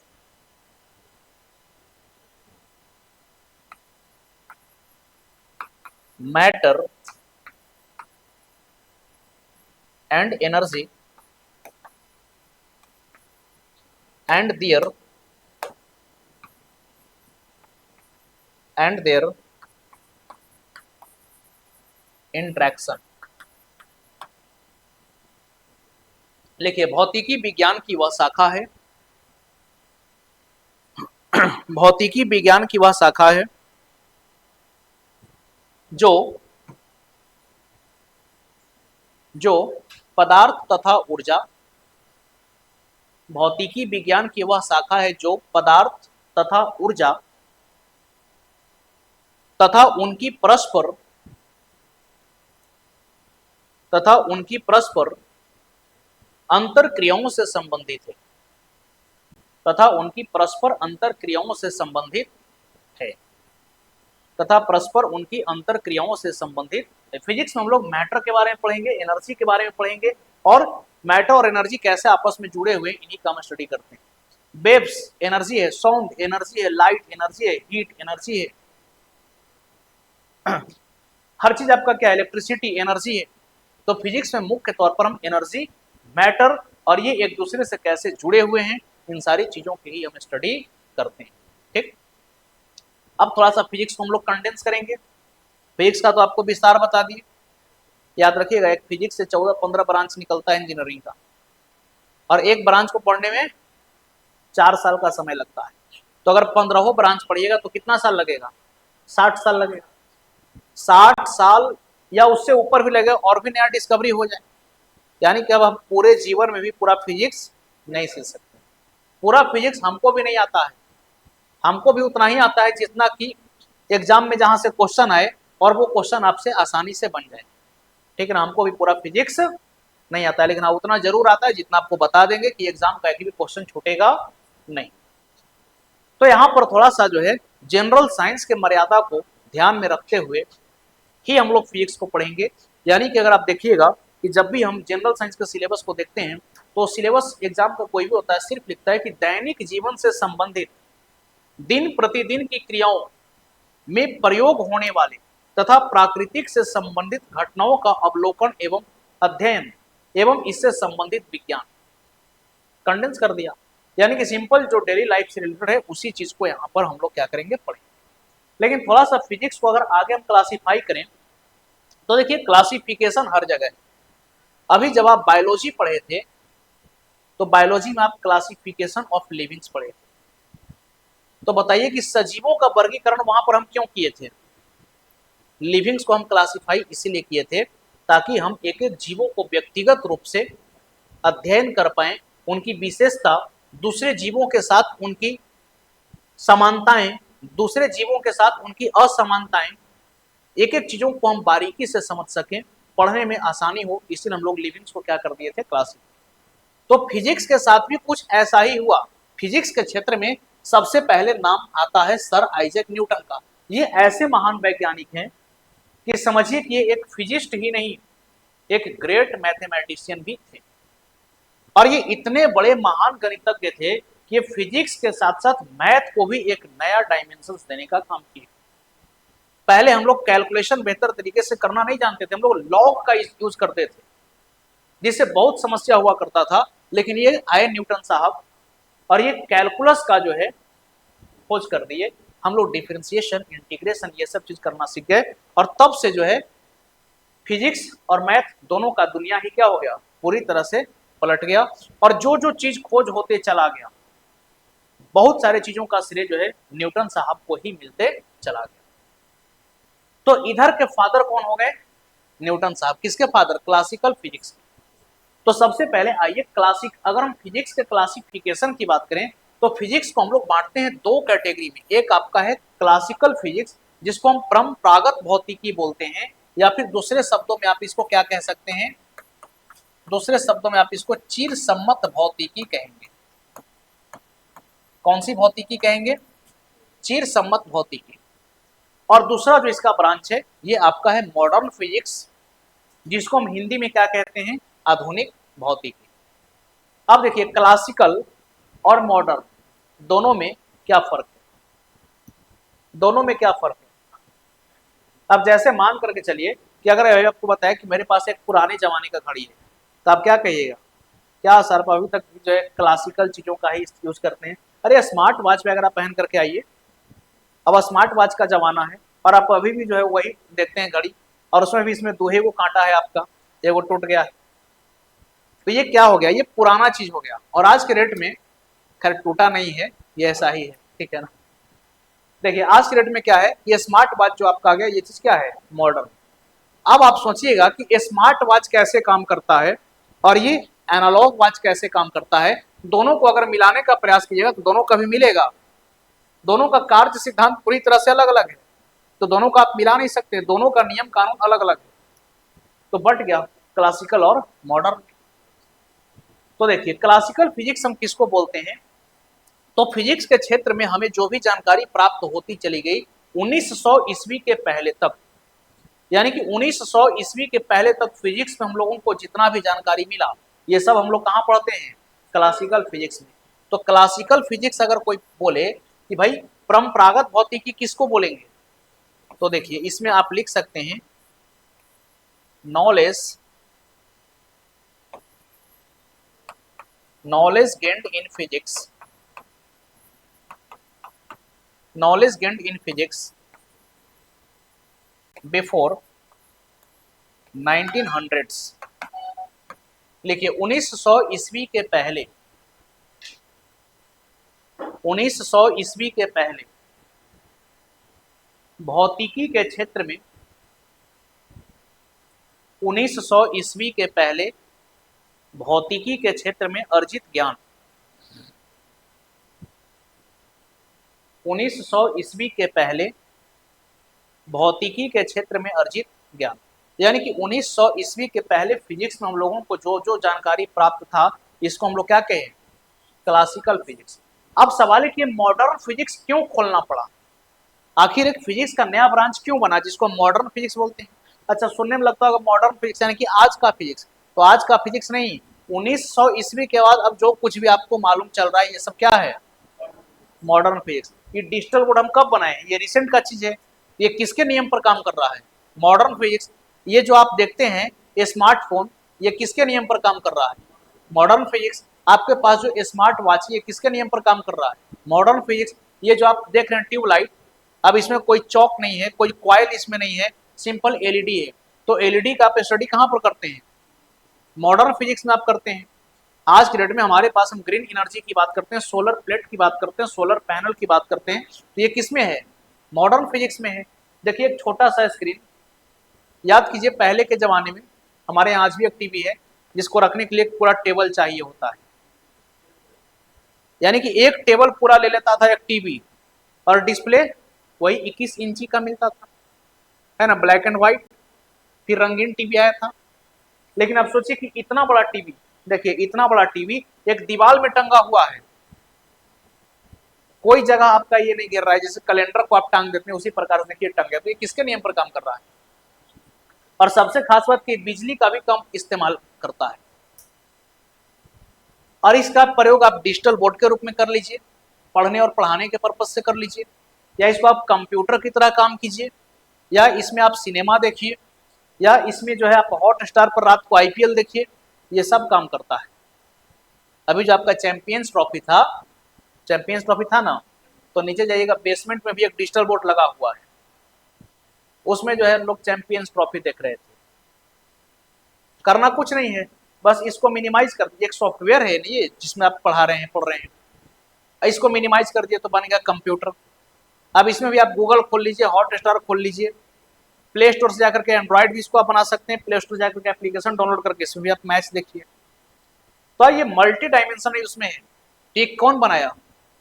matter and energy and their interaction. लिखिए भौतिकी विज्ञान की वह शाखा है भौतिकी विज्ञान की वह शाखा है जो पदार्थ तथा ऊर्जा। भौतिकी विज्ञान की वह शाखा है जो पदार्थ तथा ऊर्जा तथा उनकी परस्पर अंतर क्रियाओं से संबंधित है तथा उनकी परस्पर अंतर क्रियाओं से संबंधित है तथा परस्पर उनकी अंतर क्रियाओं से संबंधित है। फिजिक्स में हम लोग मैटर के बारे में पढ़ेंगे, एनर्जी के बारे में पढ़ेंगे, और मैटर और एनर्जी कैसे आपस में जुड़े हुए इन्हीं का हम स्टडी करते हैं। वेव्स एनर्जी है, साउंड एनर्जी है, लाइट एनर्जी है, हीट एनर्जी है, हर चीज आपका क्या है, इलेक्ट्रिसिटी एनर्जी है। तो फिजिक्स में मुख्य तौर पर हम एनर्जी, मैटर और ये एक दूसरे से कैसे जुड़े हुए हैं, इन सारी चीजों की ही हम स्टडी करते हैं। ठीक, अब थोड़ा सा फिजिक्स को हम लोग कंडेंस करेंगे। फिजिक्स का तो आपको विस्तार बता दिए, याद रखिएगा एक फिजिक्स से 14-15 ब्रांच निकलता है इंजीनियरिंग का, और एक ब्रांच को पढ़ने में 4 साल का समय लगता है। तो अगर 15 ब्रांच पढ़िएगा तो कितना साल लगेगा, 60 साल लगेगा। 60 साल या उससे ऊपर भी लगेगा और भी नया डिस्कवरी हो जाए। यानी कि अब हम पूरे जीवन में भी पूरा फिजिक्स नहीं सीख सकते। पूरा फिजिक्स हमको भी नहीं आता है, हमको भी उतना ही आता है जितना कि एग्जाम में जहां से क्वेश्चन आए और वो क्वेश्चन आपसे आसानी से बन जाए। ठीक है ना, हमको भी पूरा फिजिक्स नहीं आता है, लेकिन हाँ उतना जरूर आता है जितना आपको बता देंगे कि एग्जाम का एक भी क्वेश्चन छूटेगा नहीं। तो यहाँ पर थोड़ा सा जो है जनरल साइंस के मर्यादा को ध्यान में रखते हुए ही हम लोग फिजिक्स को पढ़ेंगे। यानी कि अगर आप देखिएगा कि जब भी हम जनरल साइंस के सिलेबस को देखते हैं तो सिलेबस एग्जाम का कोई भी होता है सिर्फ लिखता है कि दैनिक जीवन से संबंधित दिन प्रतिदिन की क्रियाओं में प्रयोग होने वाले तथा प्राकृतिक से संबंधित घटनाओं का अवलोकन एवं अध्ययन एवं इससे संबंधित विज्ञान, कंडेंस कर दिया। यानी कि सिंपल जो डेली लाइफ से रिलेटेड है उसी चीज को यहाँ पर हम लोग क्या करेंगे, पढ़ेंगे। लेकिन थोड़ा सा फिजिक्स को अगर आगे हम क्लासीफाई करें तो देखिए क्लासिफिकेशन हर जगह है। अभी जब आप बायोलॉजी पढ़े थे तो बायोलॉजी में आप क्लासिफिकेशन ऑफ लिविंग्स पढ़े थे। तो बताइए कि सजीवों का वर्गीकरण वहां पर हम क्यों किए थे, लिविंग्स को हम क्लासिफाई इसीलिए किए थे ताकि हम एक एक जीवों को व्यक्तिगत रूप से अध्ययन कर पाए, उनकी विशेषता, दूसरे जीवों के साथ उनकी समानताएं, दूसरे जीवों के साथ उनकी असमानताएं, एक एक चीजों को हम बारीकी से समझ सकें, पढ़ने में आसानी हो, इसलिए हम लोग लिविंग्स को क्या कर दिए थे, क्लासिफाई। तो फिजिक्स के साथ भी कुछ ऐसा ही हुआ। फिजिक्स के क्षेत्र में सबसे पहले नाम आता है सर आइजैक न्यूटन का। ये ऐसे महान वैज्ञानिक हैं कि समझिए कि ये एक फिजिस्ट ही नहीं, एक ग्रेट मैथमेटिशियन भी थे। और ये इतने बड़े महान गणितज्ञ थे कि ये फिजिक्स के साथ साथ मैथ को भी एक नया डायमेंशन देने का काम किए। पहले हम लोग कैलकुलेशन बेहतर तरीके से करना नहीं जानते थे, हम लोग लॉग का यूज करते थे जिससे बहुत समस्या हुआ करता था। लेकिन ये आए न्यूटन साहब और ये कैलकुलस का जो है खोज कर दिए। हम लोग डिफरेंशिएशन, इंटीग्रेशन ये सब चीज करना सीख गए और तब से जो है फिजिक्स और मैथ दोनों का दुनिया ही क्या हो गया, पूरी तरह से पलट गया। और जो जो चीज खोज होते चला गया, बहुत सारे चीजों का श्रेय जो है न्यूटन साहब को ही मिलते चला गया। तो इधर के फादर कौन हो गए, न्यूटन साहब। किसके फादर, क्लासिकल फिजिक्स। तो सबसे पहले आइए अगर हम फिजिक्स के क्लासिफिकेशन की बात करें तो फिजिक्स को हम लोग बांटते हैं दो कैटेगरी में। एक आपका है क्लासिकल फिजिक्स जिसको हम परंपरागत भौतिकी बोलते हैं, या फिर दूसरे शब्दों में आप इसको क्या कह सकते हैं, दूसरे शब्दों में आप इसको चिर सम्मत भौतिकी कहेंगे। कौन सी भौतिकी कहेंगे, चिर सम्मत भौतिकी। और दूसरा जो इसका ब्रांच है ये आपका है मॉडर्न फिजिक्स, जिसको हम हिंदी में क्या कहते हैं, आधुनिक भौतिकी। अब देखिए क्लासिकल और मॉडर्न दोनों में क्या फर्क है, दोनों में क्या फर्क है। अब जैसे मान करके चलिए कि अगर आपको बताया कि मेरे पास एक पुराने जमाने का घड़ी है तो आप क्या कहिएगा, क्या सर अभी तक जो है क्लासिकल चीजों का ही यूज करते हैं। अरे स्मार्ट वॉच वगैरह पहन करके आइए, अब स्मार्ट वॉच का जमाना है और आप अभी भी जो है वही देखते हैं घड़ी, और उसमें भी इसमें दोहे को कांटा है आपका, एगो टूट गया है। तो ये क्या हो गया, ये पुराना चीज हो गया। और आज के रेट में खैर टूटा नहीं है, ये ऐसा ही है, ठीक है ना। देखिए आज के रेट में क्या है, ये स्मार्ट वॉच जो आपका आ गया, ये चीज क्या है, मॉडर्न। अब आप सोचिएगा कि स्मार्ट वॉच कैसे काम करता है और ये एनालॉग वॉच कैसे काम करता है। दोनों को अगर मिलाने का प्रयास कीजिएगा तो दोनों कभी मिलेगा, दोनों का कार्य सिद्धांत पूरी तरह से अलग अलग है, तो दोनों का आप मिला नहीं सकते, दोनों का नियम कानून अलग अलग है। तो बट गया क्लासिकल और मॉडर्न। तो देखिए क्लासिकल फिजिक्स हम किसको बोलते हैं, तो फिजिक्स के क्षेत्र में हमें जो भी जानकारी प्राप्त होती चली गई 1900 ईस्वी के पहले तक, यानी कि 1900 ईस्वी के पहले तक फिजिक्स में हम लोगों को जितना भी जानकारी मिला ये सब हम लोग कहाँ पढ़ते हैं, क्लासिकल फिजिक्स में। तो क्लासिकल फिजिक्स अगर कोई बोले कि भाई परंपरागत भौतिकी किसको बोलेंगे, तो देखिए इसमें आप लिख सकते हैं knowledge gained in physics, knowledge gained in physics before 1900s। लिखिए 1900 ईस्वी के पहले, 1900 ईस्वी के पहले भौतिकी के क्षेत्र में, 1900 ईस्वी के पहले भौतिकी के क्षेत्र में अर्जित ज्ञान, 1900 ईस्वी के पहले भौतिकी के क्षेत्र में अर्जित ज्ञान, यानी कि 1900 ईस्वी के पहले फिजिक्स में हम लोगों को जो जो जानकारी प्राप्त था, इसको हम लोग क्या कहें, क्लासिकल फिजिक्स। अब सवाल है कि मॉडर्न फिजिक्स क्यों खोलना पड़ा, आखिर एक फिजिक्स का नया ब्रांच क्यों बना जिसको मॉडर्न फिजिक्स बोलते हैं। अच्छा, सुनने में लगता होगा मॉडर्न फिजिक्स यानी कि आज का फिजिक्स, तो आज का फिजिक्स नहीं, 1900 ईस्वी के बाद अब जो कुछ भी आपको मालूम चल रहा है ये सब क्या है, मॉडर्न फिजिक्स। ये डिजिटल बोर्ड हम कब बनाए, ये रिसेंट का चीज है, ये किसके नियम पर काम कर रहा है, मॉडर्न फिजिक्स। ये जो आप देखते हैं ये स्मार्टफोन, ये किसके नियम पर काम कर रहा है, मॉडर्न फिजिक्स। आपके पास जो स्मार्ट वॉच ये किसके नियम पर काम कर रहा है, मॉडर्न फिजिक्स। ये जो आप देख रहे हैं ट्यूबलाइट, अब इसमें कोई चौक नहीं है, कोई कॉइल इसमें नहीं है, सिंपल एलईडी है। तो एलईडी का आप स्टडी कहाँ पर करते हैं, मॉडर्न फिजिक्स में आप करते हैं। आज के डेट में हमारे पास हम ग्रीन एनर्जी की बात करते हैं, सोलर प्लेट की बात करते हैं, सोलर पैनल की बात करते हैं, तो ये किस में है, मॉडर्न फिजिक्स में है। देखिए एक छोटा सा स्क्रीन, याद कीजिए पहले के जमाने में हमारे यहाँ आज भी एक टीवी है जिसको रखने के लिए पूरा टेबल चाहिए होता है, यानी कि एक टेबल पूरा ले लेता था एक टीवी, और डिस्प्ले वही 21 इंची का मिलता था, है ना, ब्लैक एंड व्हाइट। फिर रंगीन टीवी आया था। लेकिन अब सोचिए कि इतना बड़ा टीवी, देखिए इतना बड़ा टीवी एक दीवार में टंगा हुआ है, कोई जगह आपका ये नहीं गिर रहा है, जैसे कैलेंडर को आप टांग देते हैं उसी प्रकार से देखिए टंग गया। तो ये किसके नियम पर काम कर रहा है, और सबसे खास बात कि बिजली का भी कम इस्तेमाल करता है। और इसका प्रयोग आप डिजिटल बोर्ड के रूप में कर लीजिए, पढ़ने और पढ़ाने के पर्पज से कर लीजिए, या इसको आप कंप्यूटर की तरह काम कीजिए, या इसमें आप सिनेमा देखिए, या इसमें जो है आप हॉट स्टार पर रात को आईपीएल देखिए, ये सब काम करता है। अभी जो आपका चैंपियंस ट्रॉफी था ना, तो नीचे जाइएगा बेसमेंट में भी एक डिजिटल बोर्ड लगा हुआ है, उसमें जो है हम लोग चैंपियंस ट्रॉफी देख रहे थे। करना कुछ नहीं है, बस इसको मिनिमाइज कर दीजिए, एक सॉफ्टवेयर है नहीं ये जिसमें आप पढ़ रहे हैं, इसको मिनिमाइज कर दिए तो बन गया कंप्यूटर। अब इसमें भी आप गूगल खोल लीजिए, हॉट स्टार खोल लीजिए, प्ले स्टोर से जाकर के एंड्रॉइड भी इसको आप बना सकते हैं, प्ले स्टोर से जाकर के एप्लीकेशन डाउनलोड करके इसमें भी आप मैच देखिए। तो ये मल्टी डायमेंशन है उसमें, ठीक कौन बनाया,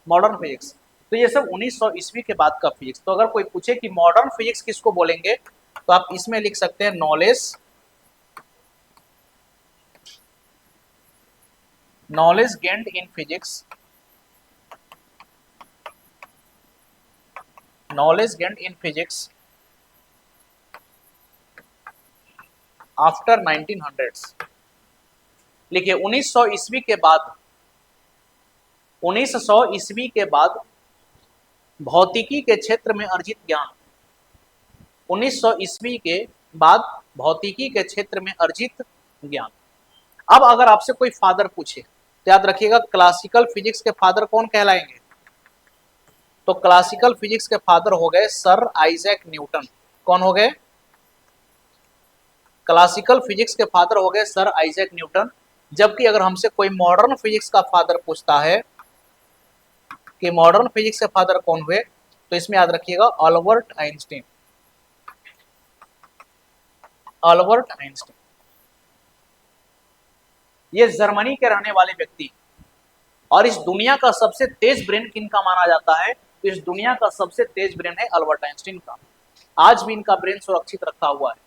मॉडर्न फिजिक्स। तो ये सब 1900 ईस्वी के बाद का फिजिक्स। तो अगर कोई पूछे कि मॉडर्न फिजिक्स किसको बोलेंगे, तो आप इसमें लिख सकते हैं knowledge gained in physics, knowledge gained in physics after 1900s। लिखिए 1900 ईस्वी के बाद, 1900 ईस्वी के बाद भौतिकी के क्षेत्र में अर्जित ज्ञान, 1900 ईस्वी के बाद भौतिकी के क्षेत्र में अर्जित ज्ञान। अब अगर आपसे कोई फादर पूछे तो याद रखिएगा क्लासिकल फिजिक्स के फादर कौन कहलाएंगे, तो क्लासिकल फिजिक्स के फादर हो गए सर आइजैक न्यूटन। कौन हो गए, क्लासिकल फिजिक्स के फादर हो गए सर आइजैक न्यूटन। जबकि अगर हमसे कोई मॉडर्न फिजिक्स का फादर पूछता है कि मॉडर्न फिजिक्स के फादर कौन हुए, तो इसमें याद रखिएगा अल्बर्ट आइंस्टीन, अल्बर्ट आइंस्टीन। ये जर्मनी के रहने वाले व्यक्ति, और इस दुनिया का सबसे तेज ब्रेन किनका माना जाता है, तो इस दुनिया का सबसे तेज ब्रेन है अल्बर्ट आइंस्टीन का। आज भी इनका ब्रेन सुरक्षित रखा हुआ है।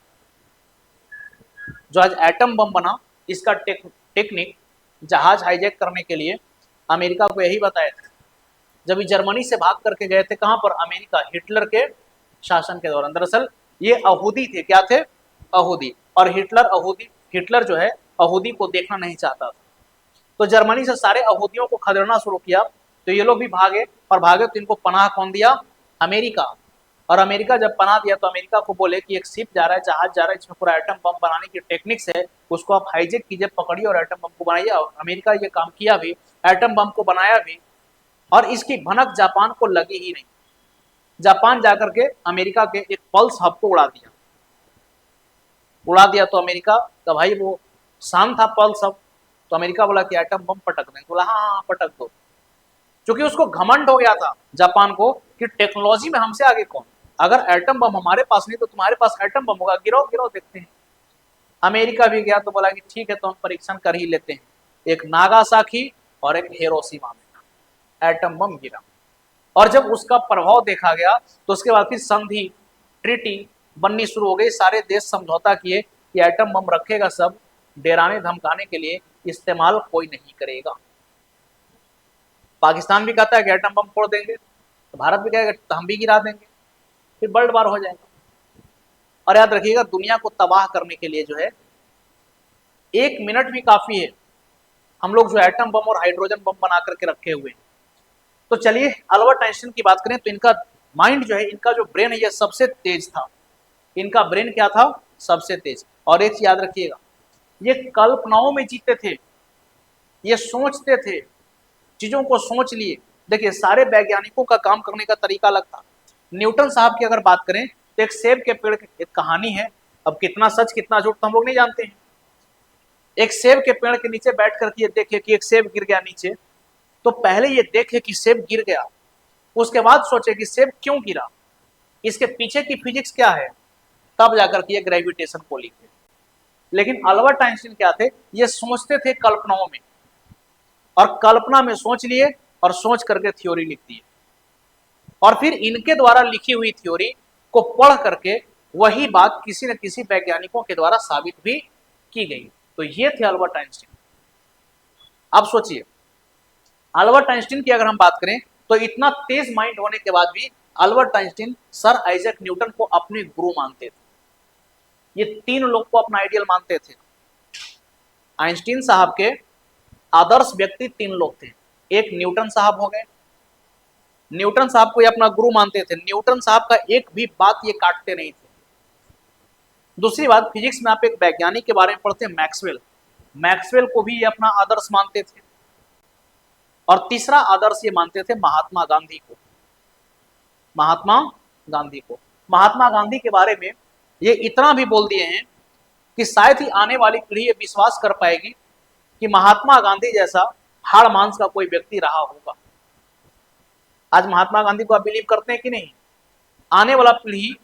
जो आज एटम बम बना, इसका टेक्निक जहाज हाईजैक करने के लिए अमेरिका को यही बताया था। जब ये जर्मनी से भाग करके गए थे कहां पर, अमेरिका, हिटलर के शासन के दौरान। दरअसल ये यहूदी थे, क्या थे, यहूदी। और हिटलर जो है यहूदी को देखना नहीं चाहता था। तो जर्मनी से सारे यहूदियों को खदेड़ना शुरू किया, तो ये लोग भी भागे, और भागे तो इनको पनाह कौन दिया? अमेरिका। और अमेरिका जब पनाह दिया तो अमेरिका को बोले कि एक शिप जा रहा है, जहाज जा रहा है, इसमें पूरा एटम बम बनाने की टेक्निक्स है, उसको आप हाईजेक कीजिए, पकड़िए और एटम बम को बनाइए। और अमेरिका ये काम किया भी, एटम बम को बनाया भी, और इसकी भनक जापान को लगी ही नहीं। जापान जाकर के अमेरिका के एक पल्स हब को उड़ा दिया तो अमेरिका का भाई वो शांत था पल्स हब, तो अमेरिका बोला कि एटम बम पटक दें, बोला हाँ हाँ पटक दो, क्योंकि उसको घमंड हो गया था जापान को कि टेक्नोलॉजी में हमसे आगे कौन, अगर एटम बम हमारे पास नहीं तो तुम्हारे पास एटम बम होगा, गिरो गिरो देखते हैं। अमेरिका भी गया तो बोला कि ठीक है तो हम परीक्षण कर ही लेते हैं। एक नागासाकी और एक हिरोशिमा में एटम बम गिरा, और जब उसका प्रभाव देखा गया तो उसके बाद फिर संधि, ट्रीटी बननी शुरू हो गई। सारे देश समझौता किए कि एटम बम रखेगा सब, डराने धमकाने के लिए इस्तेमाल कोई नहीं करेगा। पाकिस्तान भी कहता है कि एटम बम फोड़ देंगे, तो भारत भी कहेगा तो हम भी गिरा देंगे, फिर वर्ल्ड वार हो जाएगा। और याद रखिएगा दुनिया को तबाह करने के लिए जो है 1 मिनट भी काफी है। हम लोग जो एटम बम और हाइड्रोजन बम बना करके रखे हुए हैं। तो चलिए अल्बर्ट आइंस्टीन की बात करें तो इनका माइंड जो है, इनका जो ब्रेन है ये सबसे तेज था। इनका ब्रेन क्या था? सबसे तेज। और एक याद रखिएगा, ये कल्पनाओं में जीते थे, ये सोचते थे, चीजों को सोच लिए। देखिए सारे वैज्ञानिकों का काम करने का तरीका अलग था। न्यूटन साहब की अगर बात करें तो एक सेब के पेड़ की एक कहानी है, अब कितना सच कितना झूठ तो हम लोग नहीं जानते हैं। एक सेब के पेड़ के नीचे बैठ करके ये देखे कि एक सेब गिर गया नीचे, तो पहले ये देखे कि सेब गिर गया, उसके बाद सोचे कि सेब क्यों गिरा, इसके पीछे की फिजिक्स क्या है, तब जाकर के ये ग्रेविटेशन को लिखे। लेकिन अल्बर्ट आइंस्टीन क्या थे? ये सोचते थे कल्पनाओं में, और कल्पना में सोच लिए और सोच करके थ्योरी लिख दी, और फिर इनके द्वारा लिखी हुई थ्योरी को पढ़ करके वही बात किसी न किसी वैज्ञानिकों के द्वारा साबित भी की गई। तो ये थे अल्बर्ट आइंस्टीन। अब सोचिए अल्बर्ट आइंस्टीन की अगर हम बात करें तो इतना तेज माइंड होने के बाद भी Albert Einstein sir Isaac Newton को अपने गुरु मानते थे। ये 3 लोग को अपना आइडियल मानते थे। आइंस्टीन साहब के आदर्श व्यक्ति 3 लोग थे। एक न्यूटन साहब हो गए, न्यूटन साहब को ये अपना गुरु मानते थे, न्यूटन साहब का एक भी बात ये काटते नहीं थे। दूसरी बात, फिजिक्स में आप एक वैज्ञानिक के बारे में पढ़ते हैं मैक्सवेल, मैक्सवेल को भी ये अपना आदर्श मानते थे। और तीसरा आदर्श ये मानते थे महात्मा गांधी को। महात्मा गांधी को, महात्मा गांधी के बारे में ये इतना भी बोल दिए हैं कि शायद ही आने वाली पीढ़ी ये विश्वास कर पाएगी कि महात्मा गांधी जैसा हाड़ मांस का कोई व्यक्ति रहा होगा। आज महात्मा गांधी को आप बिलीव करते हैं कि नहीं? आने वाला पीढ़ी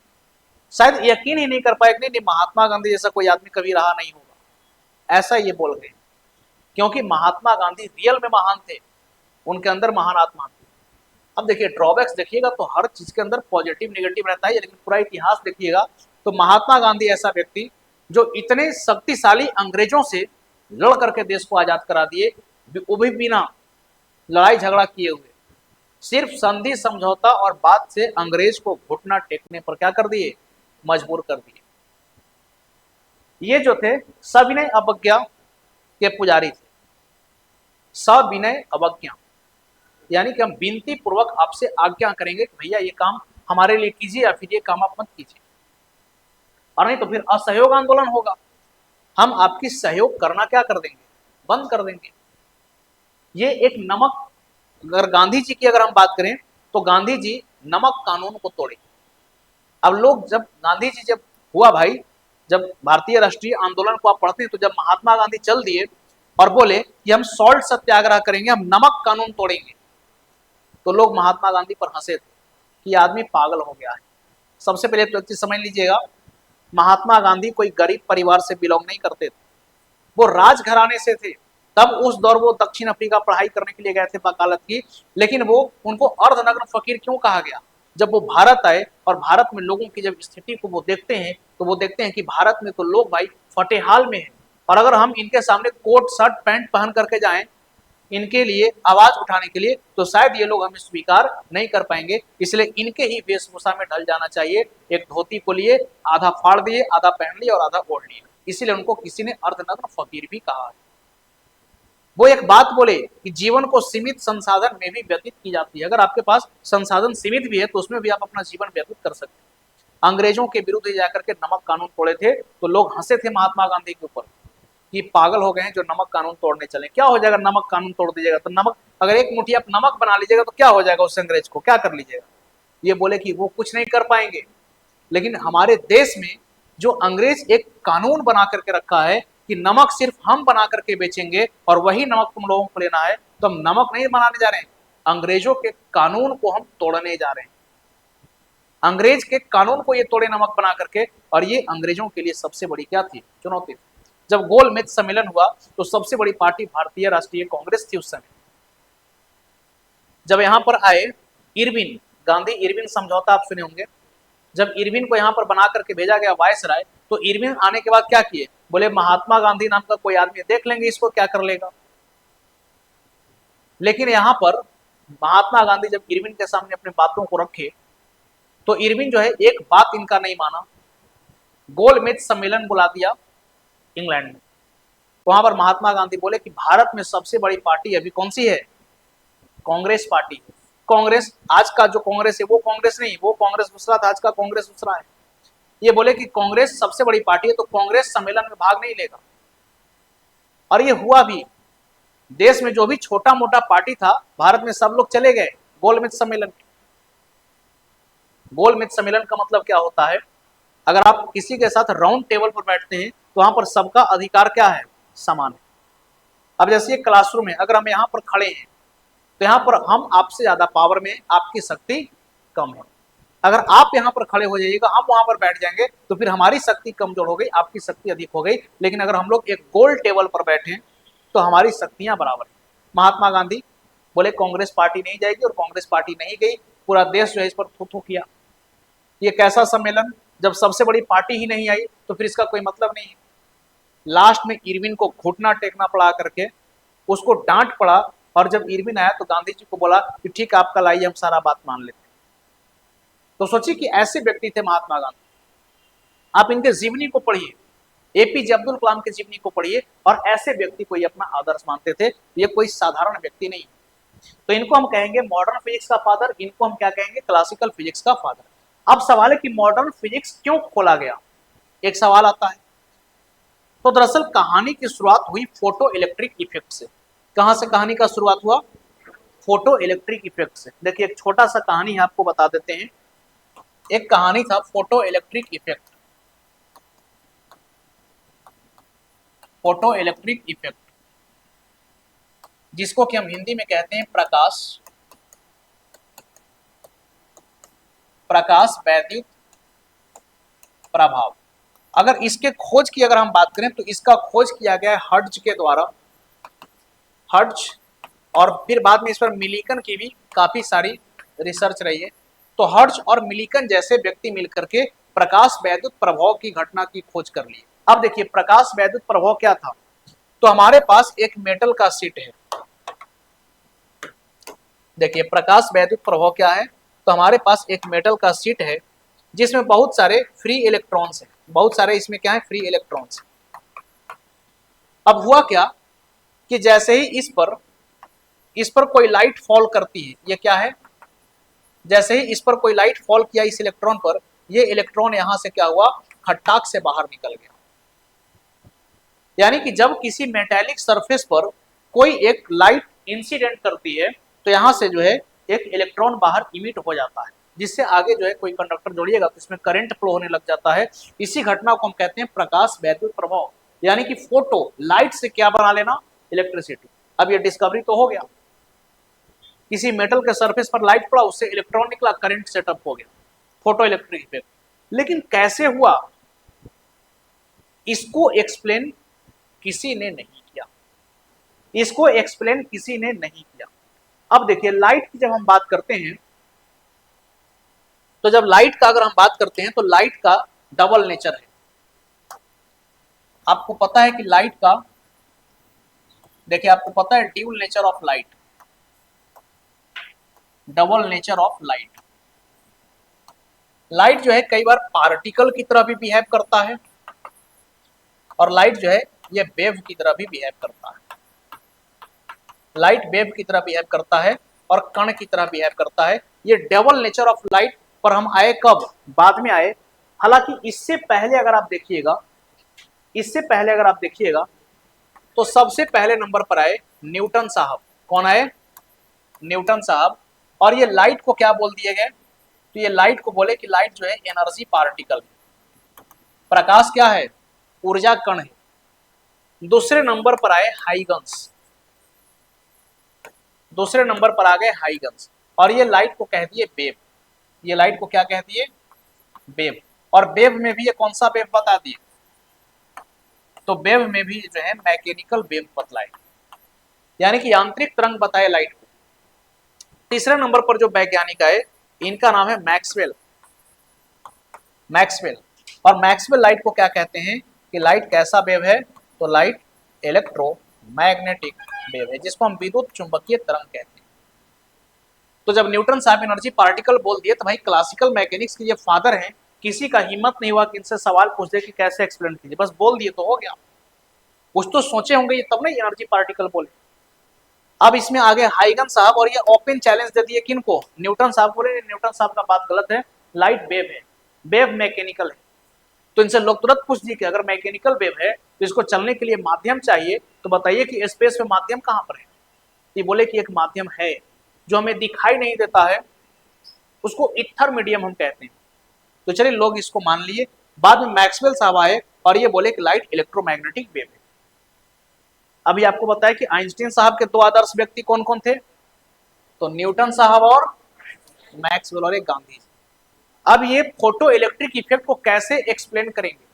शायद यकीन ही नहीं कर पाएगी, नहीं महात्मा गांधी जैसा कोई आदमी कभी रहा नहीं होगा, ऐसा ये बोल गए। क्योंकि महात्मा गांधी रियल में महान थे, उनके अंदर महान आत्मा थी। अब देखिए ड्रॉबैक्स देखिएगा तो हर चीज के अंदर पॉजिटिव नेगेटिव रहता है, लेकिन पूरा इतिहास देखिएगा तो महात्मा गांधी ऐसा व्यक्ति जो इतने शक्तिशाली अंग्रेजों से लड़ करके देश को आजाद करा दिए, वो भी बिना लड़ाई झगड़ा किए हुए, सिर्फ संधि समझौता और बात से अंग्रेज को घुटना टेकने पर क्या कर दिए? मजबूर कर दिए। ये जो थे सविनय अवज्ञा के पुजारी थे, सविनय अवज्ञा, यानी कि हम विनती पूर्वक आपसे आज्ञा करेंगे कि भैया ये काम हमारे लिए कीजिए या फिर ये काम आप मत कीजिए, और नहीं तो फिर असहयोग आंदोलन होगा, हम आपकी सहयोग करना क्या कर देंगे? बंद कर देंगे। ये एक नमक, अगर गांधी जी की अगर हम बात करें तो गांधी जी नमक कानून को तोड़े। अब लोग जब गांधी जी जब हुआ भाई, जब भारतीय राष्ट्रीय आंदोलन को आप पढ़ते हैं तो जब महात्मा गांधी चल दिए और बोले कि हम सॉल्ट सत्याग्रह करेंगे, हम नमक कानून तोड़ेंगे, तो लोग महात्मा गांधी पर हंसे थे कि आदमी पागल हो गया है। सबसे पहले तो एक चीज समझ लीजिएगा, महात्मा गांधी कोई गरीब परिवार से बिलोंग नहीं करते थे, वो राजघराने से थे। तब उस दौर वो दक्षिण अफ्रीका पढ़ाई करने के लिए गए थे वकालत की, लेकिन वो उनको अर्धनग्न फकीर क्यों कहा गया? जब वो भारत आए और भारत में लोगों की जब स्थिति को वो देखते हैं तो वो देखते हैं कि भारत में तो लोग भाई फटेहाल में हैं, और अगर हम इनके सामने कोट शर्ट पैंट पहन करके जाएं इनके लिए आवाज उठाने के लिए तो शायद ये लोग हमें स्वीकार नहीं कर पाएंगे, इसलिए इनके ही वेशभूषा में ढल जाना चाहिए। एक धोती को लिए आधा फाड़ दिए, आधा पहन लिए और आधा ओढ़ लिए, इसीलिए उनको किसी ने अर्धनग्न फकीर भी कहा है। वो एक बात बोले कि जीवन को सीमित संसाधन में भी व्यतीत की जाती है। अगर आपके पास संसाधन सीमित भी है तो उसमें भी आप अपना जीवन व्यतीत कर सकते हैं। अंग्रेजों के विरुद्ध जाकर के नमक कानून तोड़े थे तो लोग हंसे थे महात्मा गांधी के ऊपर कि पागल हो गए हैं जो नमक कानून तोड़ने चले। क्या हो जाएगा नमक कानून तोड़ दीजिएगा तो? नमक अगर एक मुट्ठी आप नमक बना लीजिएगा तो क्या हो जाएगा उस अंग्रेज को, क्या कर लीजिएगा? ये बोले कि वो कुछ नहीं कर पाएंगे। लेकिन हमारे देश में जो अंग्रेज एक कानून बना करके रखा है कि नमक सिर्फ हम बना करके बेचेंगे और वही नमक तुम लोगों को लेना है, तो हम नमक नहीं बनाने जा रहे हैं, अंग्रेजों के कानून को हम तोड़ने जा रहे हैं। अंग्रेज के कानून को ये तोड़े नमक बना करके। और ये अंग्रेजों के लिए सबसे बड़ी क्या थी? चुनौती थी। जब गोलमेज सम्मेलन हुआ तो सबसे बड़ी पार्टी भारतीय राष्ट्रीय कांग्रेस थी उस समय। जब यहां पर आए इरविन, गांधी इरविन समझौता आप सुने होंगे। जब इरविन को यहां पर बना करके भेजा गया वायसराय, तो इरविन आने के बाद क्या किए? बोले महात्मा गांधी नाम का कोई आदमी, देख लेंगे इसको क्या कर लेगा। लेकिन यहां पर महात्मा गांधी जब इरविन के सामने अपनी बातों को रखे तो इरविन जो है एक बात इनका नहीं माना, गोलमेज सम्मेलन बुला दिया इंग्लैंड में। वहां पर महात्मा गांधी बोले कि भारत में सबसे बड़ी पार्टी अभी कौन सी है? कांग्रेस पार्टी। कांग्रेस, आज का जो कांग्रेस है वो कांग्रेस नहीं, वो कांग्रेस दूसरा था, आज का कांग्रेस दूसरा है। ये बोले कि कांग्रेस सबसे बड़ी पार्टी है तो कांग्रेस सम्मेलन में भाग नहीं लेगा। और ये हुआ भी। देश में जो भी छोटा मोटा पार्टी था भारत में सब लोग चले गए गोलमेज सम्मेलन। गोलमेज सम्मेलन का मतलब क्या होता है? अगर आप किसी के साथ राउंड टेबल पर बैठते हैं तो वहां पर सबका अधिकार क्या है? समान है। अब जैसे ये क्लासरूम है, अगर हम यहाँ पर खड़े हैं तो यहाँ पर हम आपसे ज्यादा पावर में, आपकी शक्ति कम है। अगर आप यहाँ पर खड़े हो जाइएगा, हम वहां पर बैठ जाएंगे तो फिर हमारी शक्ति कमजोर हो गई, आपकी शक्ति अधिक हो गई। लेकिन अगर हम लोग एक गोल टेबल पर बैठे तो हमारी शक्तियां बराबर है। महात्मा गांधी बोले कांग्रेस पार्टी नहीं जाएगी और कांग्रेस पार्टी नहीं गई। पूरा देश जो है इस पर थू थू किया। ये कैसा सम्मेलन? जब सबसे बड़ी पार्टी ही नहीं आई तो फिर इसका कोई मतलब नहीं है। लास्ट में इरविन को घुटना टेकना पड़ा करके, उसको डांट पड़ा। और जब इरविन आया तो गांधी जी को बोला कि ठीक है आपका लाइए, हम सारा बात मान लेते हैं। तो सोचिए कि ऐसे व्यक्ति थे महात्मा गांधी। आप इनके जीवनी को पढ़िए, एपीजे अब्दुल कलाम के जीवनी को पढ़िए, और ऐसे व्यक्ति को ये अपना आदर्श मानते थे। ये कोई साधारण व्यक्ति नहीं। तो इनको हम कहेंगे मॉडर्न फिजिक्स का फादर, इनको हम क्या कहेंगे? क्लासिकल फिजिक्स का फादर। अब सवाल है कि मॉडर्न फिजिक्स क्यों खोला गया? एक सवाल आता है। तो दरअसल कहानी की शुरुआत हुई फोटो इलेक्ट्रिक इफेक्ट से। कहां से कहानी का शुरुआत हुआ? फोटो इलेक्ट्रिक इफेक्ट से। देखिए एक छोटा सा कहानी है, आपको बता देते हैं। एक कहानी था photo electric effect. Photo electric effect, जिसको कि हम हिंदी में कहते हैं प्रकाश वैद्युत प्रभाव। अगर इसके खोज की अगर हम बात करें तो इसका खोज किया गया है हर्ट्ज के द्वारा। हर्ट्ज, और फिर बाद में इस पर मिलिकन की भी काफी सारी रिसर्च रही है। तो हर्ट्ज और मिलिकन जैसे व्यक्ति मिलकर के प्रकाश वैद्युत प्रभाव की घटना की खोज कर ली। अब देखिए प्रकाश वैद्युत प्रभाव क्या था? तो हमारे पास एक मेटल का शीट है। देखिए प्रकाश वैद्युत प्रभाव क्या है? तो हमारे पास एक मेटल का शीट है जिसमें बहुत सारे फ्री इलेक्ट्रॉन्स हैं। बहुत सारे इसमें क्या है? Free electrons. अब हुआ क्या कि जैसे ही इस पर कोई लाइट फॉल करती है, ये क्या है? जैसे ही इस पर कोई लाइट फॉल किया इस इलेक्ट्रॉन पर, ये इलेक्ट्रॉन यहां से क्या हुआ? खट्टाक से बाहर निकल गया। यानी कि जब किसी मेटेलिक सरफेस पर कोई एक लाइट इंसिडेंट करती है तो यहां से जो है एक इलेक्ट्रॉन बाहर इमिट हो जाता है, जिससे आगे जो है कोई कंडक्टर जोड़िएगा तो इसमें करंट फ्लो होने लग जाता है। इसी घटना को हम कहते हैं प्रकाश वैद्युत प्रभाव। यानी कि फोटो, लाइट से क्या बना लेना? इलेक्ट्रिसिटी। अब ये डिस्कवरी तो हो गया, किसी मेटल के सरफेस पर लाइट पड़ा, उससे इलेक्ट्रॉन निकला, करंट सेटअप हो गया, फोटो इलेक्ट्रिक इफेक्ट। लेकिन कैसे हुआ, इसको एक्सप्लेन किसी ने नहीं किया। इसको एक्सप्लेन किसी ने नहीं किया। अब देखिए लाइट की जब हम बात करते हैं, तो जब लाइट का अगर हम बात करते हैं तो लाइट का डबल नेचर है। आपको पता है कि लाइट का, देखिए आपको पता है dual nature of light, double nature of light. Light जो है कई बार पार्टिकल की तरह भी बिहेव करता है, और लाइट जो है ये वेव की तरह भी बिहेव करता है। लाइट वेव की तरह बिहेव करता है और कण की तरह बिहेव करता है। ये डबल नेचर ऑफ लाइट पर हम आए कब, बाद में आए। हालांकि इससे पहले अगर आप देखिएगा, इससे पहले अगर आप देखिएगा तो सबसे पहले नंबर पर आए न्यूटन साहब। कौन आए, न्यूटन साहब। और ये लाइट को क्या बोल दिए गए, तो ये लाइट को बोले कि लाइट जो है एनर्जी पार्टिकल, प्रकाश क्या है, ऊर्जा कण है। दूसरे नंबर पर आए हाइगन्स, दूसरे नंबर पर आ गए हाइगन्स, और ये लाइट को कह दिए वेव। ये लाइट को क्या कह दिए, वेव। और वेव में भी ये कौन सा वेव बता दिए, तो वेव में भी जो है मैकेनिकल वेव बतलाए, यानी कि यांत्रिक तरंग बताए लाइट को। तीसरे नंबर पर जो वैज्ञानिक आए इनका नाम है मैक्सवेल, मैक्सवेल। और मैक्सवेल लाइट को क्या कहते हैं कि लाइट कैसा वेव है, तो लाइट इलेक्ट्रोमैग्नेटिक वेव है, जिसको हम विद्युत चुंबकीय तरंग कहते हैं। तो जब न्यूटन साहब एनर्जी पार्टिकल बोल दिए तो भाई क्लासिकल मैकेनिक्स के ये फादर हैं, किसी का हिम्मत नहीं हुआ कि इनसे सवाल पूछ दे कि कैसे एक्सप्लेन कीजिए, बस बोल दिए तो हो गया। कुछ तो सोचे होंगे ये तब ना एनर्जी पार्टिकल बोले। अब इसमें आगे हाइगन साहब, और ये ओपन चैलेंज दे दिए किनको, न्यूटन साहब। बोले न्यूटन साहब का बात गलत है, लाइट वेव है, वेव मैकेनिकल है। तो इनसे लोग तुरंत पूछ दिए कि अगर मैकेनिकल वेव है तो इसको चलने के लिए माध्यम चाहिए, तो बताइए कि स्पेस में माध्यम कहां पर है। ये बोले कि एक माध्यम है जो हमें दिखाई नहीं देता है, उसको इथर मीडियम हम कहते हैं। तो चलिए लोग इसको मान लिए। बाद में मैक्सवेल साहब आए और ये बोले कि लाइट इलेक्ट्रोमैग्नेटिक वेव है। अभी आपको बताया कि आइंस्टीन साहब के दो आदर्श व्यक्ति कौन कौन थे, तो न्यूटन साहब और मैक्सवेल, और एक गांधी। अब ये फोटो इलेक्ट्रिक इफेक्ट को कैसे एक्सप्लेन करेंगे,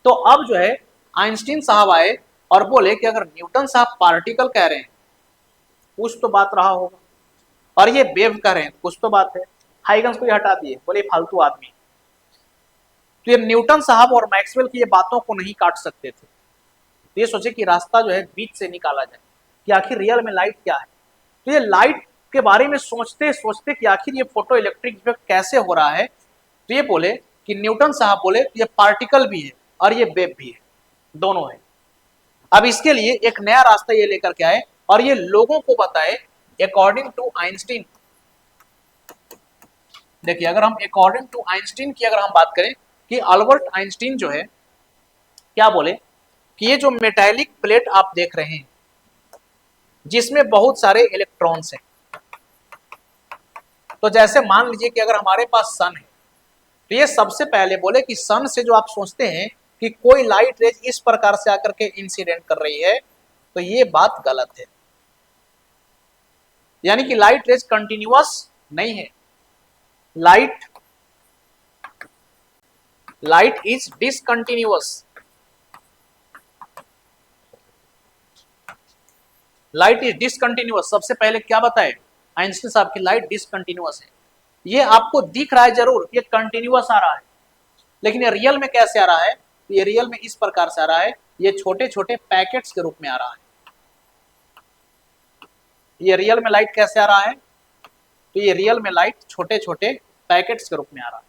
तो अब जो है आइंस्टीन साहब आए और बोले कि अगर न्यूटन साहब पार्टिकल कह रहे हैं कुछ तो बात रहा होगा, और ये वेव कह रहे हैं कुछ तो बात है। हाइगन्स को ये हटा दिए, बोले फालतू आदमी। तो ये न्यूटन साहब और मैक्सवेल की ये बातों को नहीं काट सकते थे, तो ये सोचे कि रास्ता जो है बीच से निकाला जाए कि आखिर रियल में लाइट क्या है। तो ये लाइट के बारे में सोचते सोचते कि आखिर ये फोटो इलेक्ट्रिक इफेक्ट कैसे हो रहा है, तो ये बोले कि न्यूटन साहब बोले ये पार्टिकल भी है और ये वेव भी है, दोनों है। अब इसके लिए एक नया रास्ता ये लेकर के आए और ये लोगों को बताए अकॉर्डिंग टू आइंस्टीन। देखिए अगर हम अकॉर्डिंग टू आइंस्टीन की अगर हम बात करें कि अल्बर्ट आइंस्टीन जो है क्या बोले कि ये जो मेटालिक प्लेट आप देख रहे हैं जिसमें बहुत सारे इलेक्ट्रॉन्स हैं, तो जैसे मान लीजिए कि अगर हमारे पास सन है, तो ये सबसे पहले बोले कि सन से जो आप सोचते हैं कि कोई लाइट रेज इस प्रकार से आकर के इंसिडेंट कर रही है, तो ये बात गलत है। यानी कि लाइट रेज कंटिन्यूअस नहीं है, light is discontinuous, light is discontinuous. सबसे पहले क्या बताए आइंस्टीन साहब की लाइट डिसकंटिन्यूअस है। ये आपको दिख रहा है जरूर ये कंटिन्यूअस आ रहा है, लेकिन ये रियल में कैसे आ रहा है, ये रियल में इस प्रकार से आ रहा है, ये छोटे छोटे पैकेट्स के रूप में आ रहा है। ये रियल में लाइट कैसे आ रहा है, तो ये रियल में लाइट छोटे छोटे पैकेट्स के रूप में आ रहा है।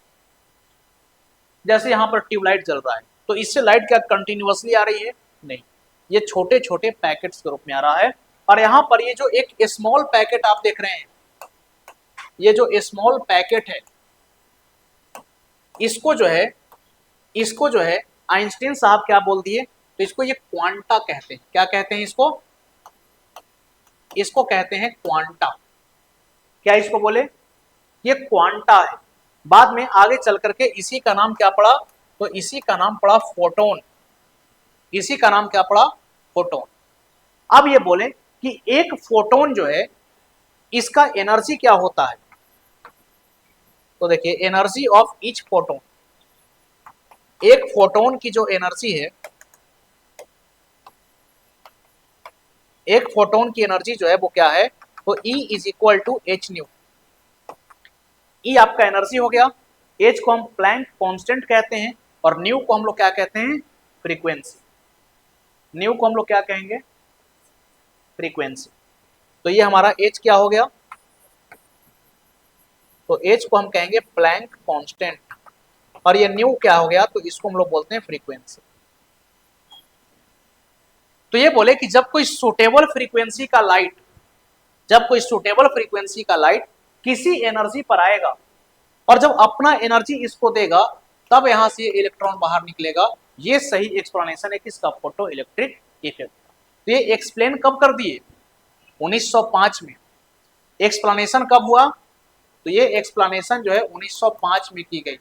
जैसे यहां पर ट्यूबलाइट जल रहा है, तो इससे लाइट क्या कंटिन्यूअसली आ रही है, नहीं, ये छोटे छोटे पैकेट्स के रूप में आ रहा है। और यहां पर ये जो एक स्मॉल पैकेट आप देख रहे हैं, ये जो स्मॉल पैकेट है, इसको जो है आइंस्टीन साहब क्या बोल दिए, तो इसको ये क्वांटा कहते हैं। क्या कहते हैं इसको कहते हैं क्वांटा। क्या इसको बोले, ये क्वांटा है। बाद में आगे चल करके इसी का नाम क्या पड़ा, तो इसी का नाम पड़ा फोटोन। इसी का नाम क्या पड़ा, फोटोन। अब ये बोले कि एक फोटोन जो है इसका एनर्जी क्या होता है, तो देखिए एनर्जी ऑफ ईच फोटोन, एक फोटोन की जो एनर्जी है, एक फोटोन की एनर्जी जो है वो क्या है, तो E is equal to H nu. E आपका एनर्जी हो गया, H को हम प्लैंक कांस्टेंट कहते हैं, और न्यू को हम लोग क्या कहते हैं, फ्रीक्वेंसी। न्यू को हम लोग क्या कहेंगे, फ्रीक्वेंसी। तो ये हमारा H क्या हो गया, तो H को हम कहेंगे प्लैंक कांस्टेंट, और ये न्यू क्या हो गया, तो इसको हम लोग बोलते हैं फ्रीक्वेंसी। तो ये बोले कि जब कोई सुटेबल फ्रीक्वेंसी का लाइट, जब कोई सुटेबल फ्रीक्वेंसी का लाइट किसी एनर्जी पर आएगा और जब अपना एनर्जी इसको देगा तब यहां से इलेक्ट्रॉन बाहर निकलेगा। ये सही एक्सप्लेनेशन है किसका, फोटो इलेक्ट्रिक इफेक्ट। तो ये एक्सप्लेन कब कर दिए, 1905 में। एक्सप्लेनेशन कब हुआ, तो ये एक्सप्लेनेशन जो है 1905 में की गई।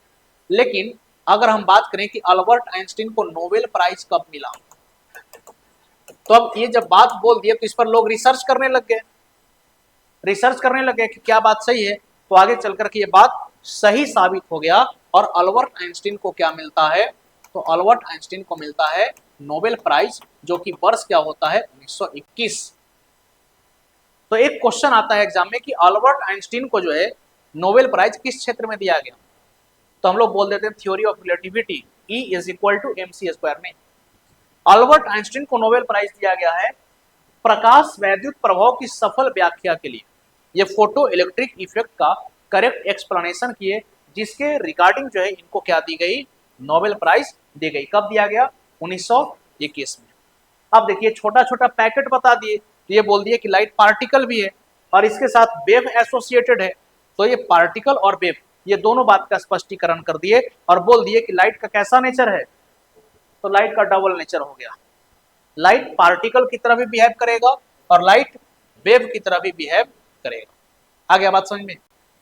लेकिन अगर हम बात करें कि अल्बर्ट आइंस्टीन को नोबेल प्राइज कब मिला, तो अब ये जब बात बोल दिए तो इस पर लोग रिसर्च करने लग गए, रिसर्च करने लगे कि क्या बात सही है। तो आगे चलकर के ये बात सही साबित हो गया और अल्बर्ट आइंस्टीन को क्या मिलता है, तो अल्बर्ट आइंस्टीन को मिलता है नोबेल प्राइज, जो कि वर्ष क्या होता है 1921। तो एक क्वेश्चन आता है एग्जाम में कि अल्बर्ट आइंस्टीन को जो है नोबेल प्राइज किस क्षेत्र में दिया गया, तो हम लोग बोल देते हैं theory of relativity, E is equal to mc square में। अल्बर्ट आइंस्टीन को नोबेल प्राइज दिया गया है प्रकाश वैद्युत प्रभाव की सफल व्याख्या के लिए। ये फोटो इलेक्ट्रिक इफेक्ट का करेक्ट एक्सप्लेनेशन किए, जिसके रिगार्डिंग जो है इनको क्या दी गई, नोबेल प्राइज दी गई। कब दिया गया, 1921 में। अब देखिए छोटा छोटा पैकेट बता दिए, तो ये बोल दिए कि लाइट पार्टिकल भी है और इसके साथ वेव एसोसिएटेड है। तो ये पार्टिकल और वेव ये दोनों बात का स्पष्टीकरण कर दिए और बोल दिए कि लाइट का कैसा नेचर है, तो लाइट का डबल नेचर हो गया। लाइट पार्टिकल की तरह भी बिहेव करेगा और लाइट वेव की तरह भी बिहेव करेगा। आ गया बात समझ में।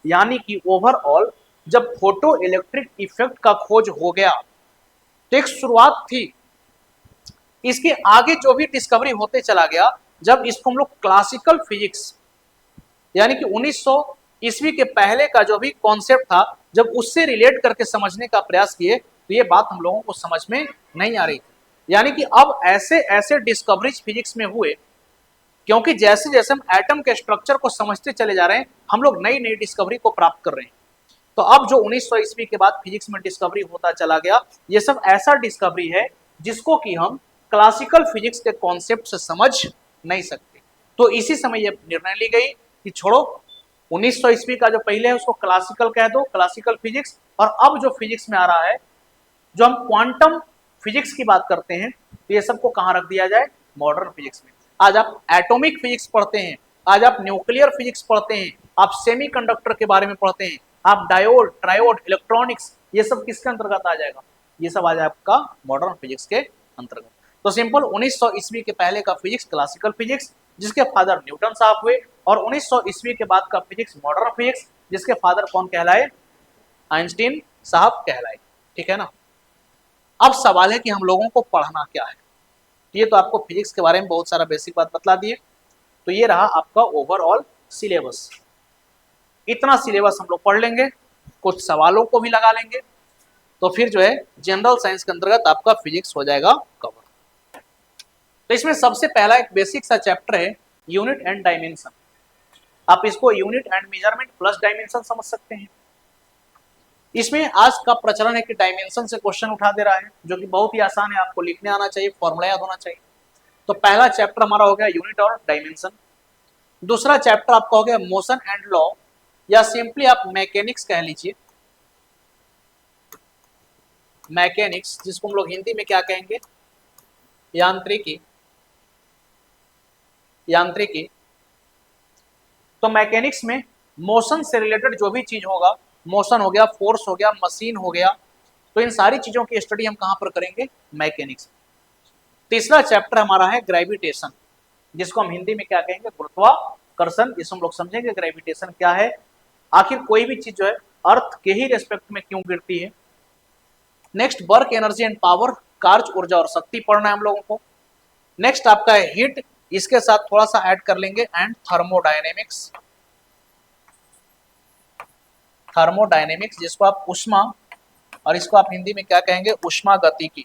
यानी कि ओवरऑल जब फोटो इलेक्ट्रिक इफेक्ट का खोज हो गया तो एक शुरुआत थी, इसके आगे जो भी डिस्कवरी होते चला गया, जब इसको हम लोग क्लासिकल फिजिक्स यानी कि 1900 ईस्वी के पहले का जो भी कॉन्सेप्ट था, जब उससे रिलेट करके समझने का प्रयास किए तो ये बात हम लोगों को समझ में नहीं आ रही थी। यानी कि अब ऐसे ऐसे डिस्कवरीज फिजिक्स में हुए, क्योंकि जैसे जैसे हम एटम के स्ट्रक्चर को समझते चले जा रहे हैं, हम लोग नई नई डिस्कवरी को प्राप्त कर रहे हैं। तो अब जो 1900 ईस्वी के बाद फिजिक्स में डिस्कवरी होता चला गया, ये सब ऐसा डिस्कवरी है जिसको कि हम क्लासिकल फिजिक्स के कॉन्सेप्ट से समझ नहीं सकते। तो इसी समय यह निर्णय ली गई कि छोड़ो 1900 ईस्वी का जो पहले है उसको क्लासिकल कह दो, क्लासिकल फिजिक्स, और अब जो फिजिक्स में आ रहा है, जो हम क्वांटम फिजिक्स की बात करते हैं, तो ये सबको कहाँ रख दिया जाए, मॉडर्न फिजिक्स में। आज आप एटॉमिक फिजिक्स पढ़ते हैं, आज आप न्यूक्लियर फिजिक्स पढ़ते हैं, आप सेमीकंडक्टर के बारे में पढ़ते हैं, आप डायोड, ट्रायोड, इलेक्ट्रॉनिक्स, ये सब किसके अंतर्गत आ जाएगा, ये सब आ जाए आपका मॉडर्न फिजिक्स के अंतर्गत। तो सिंपल 1900 ईस्वी के पहले का फिजिक्स क्लासिकल फिजिक्स, जिसके फादर न्यूटन साहब हुए, और 1900 ईस्वी के बाद का फिजिक्स मॉडर्न फिजिक्स, जिसके फादर कौन कहलाए, आइंस्टीन साहब कहलाए। ठीक है ना। अब सवाल है कि हम लोगों को पढ़ना क्या है। ये तो आपको फिजिक्स के बारे में बहुत सारा बेसिक बात बतला दिए। तो ये रहा आपका ओवरऑल सिलेबस। इतना सिलेबस हम लोग पढ़ लेंगे, कुछ सवालों को भी लगा लेंगे, तो फिर जो है जनरल साइंस के अंतर्गत आपका फिजिक्स हो जाएगा कवर। तो इसमें सबसे पहला एक बेसिक सा चैप्टर है यूनिट एंड डायमेंशन। आप इसको unit and measurement plus dimension समझ सकते हैं। इसमें आज का प्रचलन है कि डायमेंशन से क्वेश्चन उठा दे रहा है, जो कि बहुत ही आसान है, आपको लिखने आना चाहिए, फॉर्मूला याद होना चाहिए। तो पहला चैप्टर हमारा हो गया यूनिट और डायमेंशन। दूसरा चैप्टर आपका हो गया मोशन एंड लॉ, या सिंपली आप मैकेनिक्स कह लीजिए, मैकेनिक्स, जिसको हम लोग हिंदी में क्या कहेंगे, यांत्रिकी। यांत्रिकी। तो मैकेनिक्स में मोशन से रिलेटेड जो भी चीज होगा, मोशन हो गया, फोर्स हो गया, मशीन हो गया, तो इन सारी चीजों की स्टडी हम कहां पर करेंगे, मैकेनिक्स। तीसरा चैप्टर हमारा है ग्रेविटेशन, जिसको हम हिंदी में क्या कहेंगे, गुरुत्वाकर्षण। इसको हम लोग समझेंगे ग्रेविटेशन क्या है, आखिर कोई भी चीज जो है अर्थ के ही रेस्पेक्ट में क्यों गिरती है। Next work energy and power, कार्य, ऊर्जा और शक्ति पढ़ना है हम लोगों को। नेक्स्ट आपका है हीट, इसके साथ थोड़ा सा ऐड कर लेंगे, एंड थर्मोडायनेमिक्स। थर्मोडायनेमिक्स जिसको आप उष्मा, और इसको आप हिंदी में क्या कहेंगे, उष्मा गतिकी।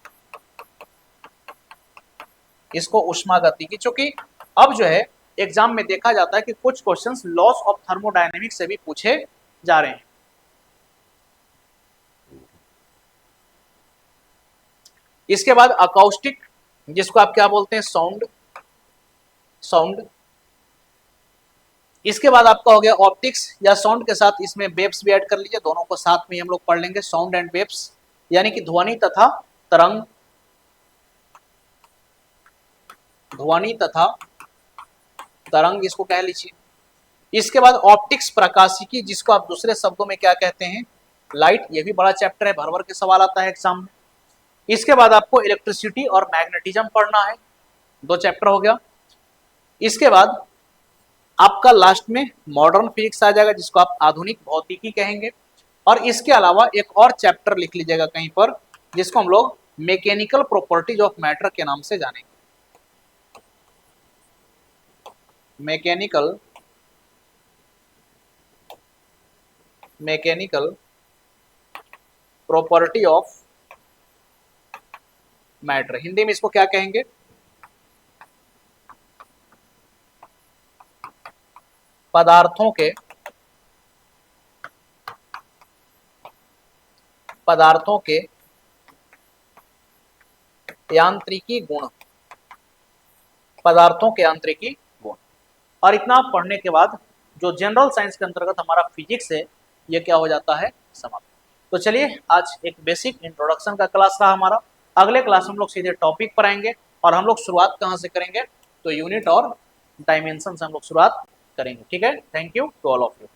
इसको उष्मा गतिकी, चूंकि अब जो है एग्जाम में देखा जाता है कि कुछ क्वेश्चंस लॉस ऑफ थर्मोडायनेमिक्स से भी पूछे जा रहे हैं। इसके बाद अकाउस्टिक, जिसको आप क्या बोलते हैं, साउंड। साउंड। इसके बाद आपका हो गया ऑप्टिक्स, या साउंड के साथ इसमें वेव्स भी ऐड कर लीजिए, दोनों को साथ में हम लोग पढ़ लेंगे, साउंड एंड वेव्स, यानी कि ध्वनि तथा तरंग। ध्वनि तथा तरंग, इसको कह लीजिए। इसके बाद ऑप्टिक्स, प्रकाशिकी, जिसको आप दूसरे शब्दों में क्या कहते हैं, लाइट। ये भी बड़ा चैप्टर है, भर भर के सवाल आता है एग्जाम में। इसके बाद आपको इलेक्ट्रिसिटी और मैग्नेटिज्म पढ़ना है, 2 चैप्टर हो गया। इसके बाद आपका लास्ट में मॉडर्न फिजिक्स आ जाएगा, जिसको आप आधुनिक भौतिकी कहेंगे। और इसके अलावा एक और चैप्टर लिख लीजिएगा कहीं पर, जिसको हम लोग मैकेनिकल प्रॉपर्टीज ऑफ मैटर के नाम से जानेंगे। Mechanical property of matter, Hindi में इसको क्या कहेंगे, पदार्थों के यांत्रिकी गुण, पदार्थों के यांत्रिकी गुण। और इतना पढ़ने के बाद जो जनरल साइंस के अंतर्गत हमारा फिजिक्स है, ये क्या हो जाता है, समाप्त। तो चलिए, आज एक बेसिक इंट्रोडक्शन का क्लास रहा हमारा। अगले क्लास में हम लोग सीधे टॉपिक पर आएंगे, और हम लोग शुरुआत कहाँ से करेंगे, तो यूनिट और डायमेंशन से हम लोग शुरुआत करेंगे। ठीक है, thank you to all of you.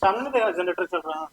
सामने नहीं देखा जनरेटर चल रहा है।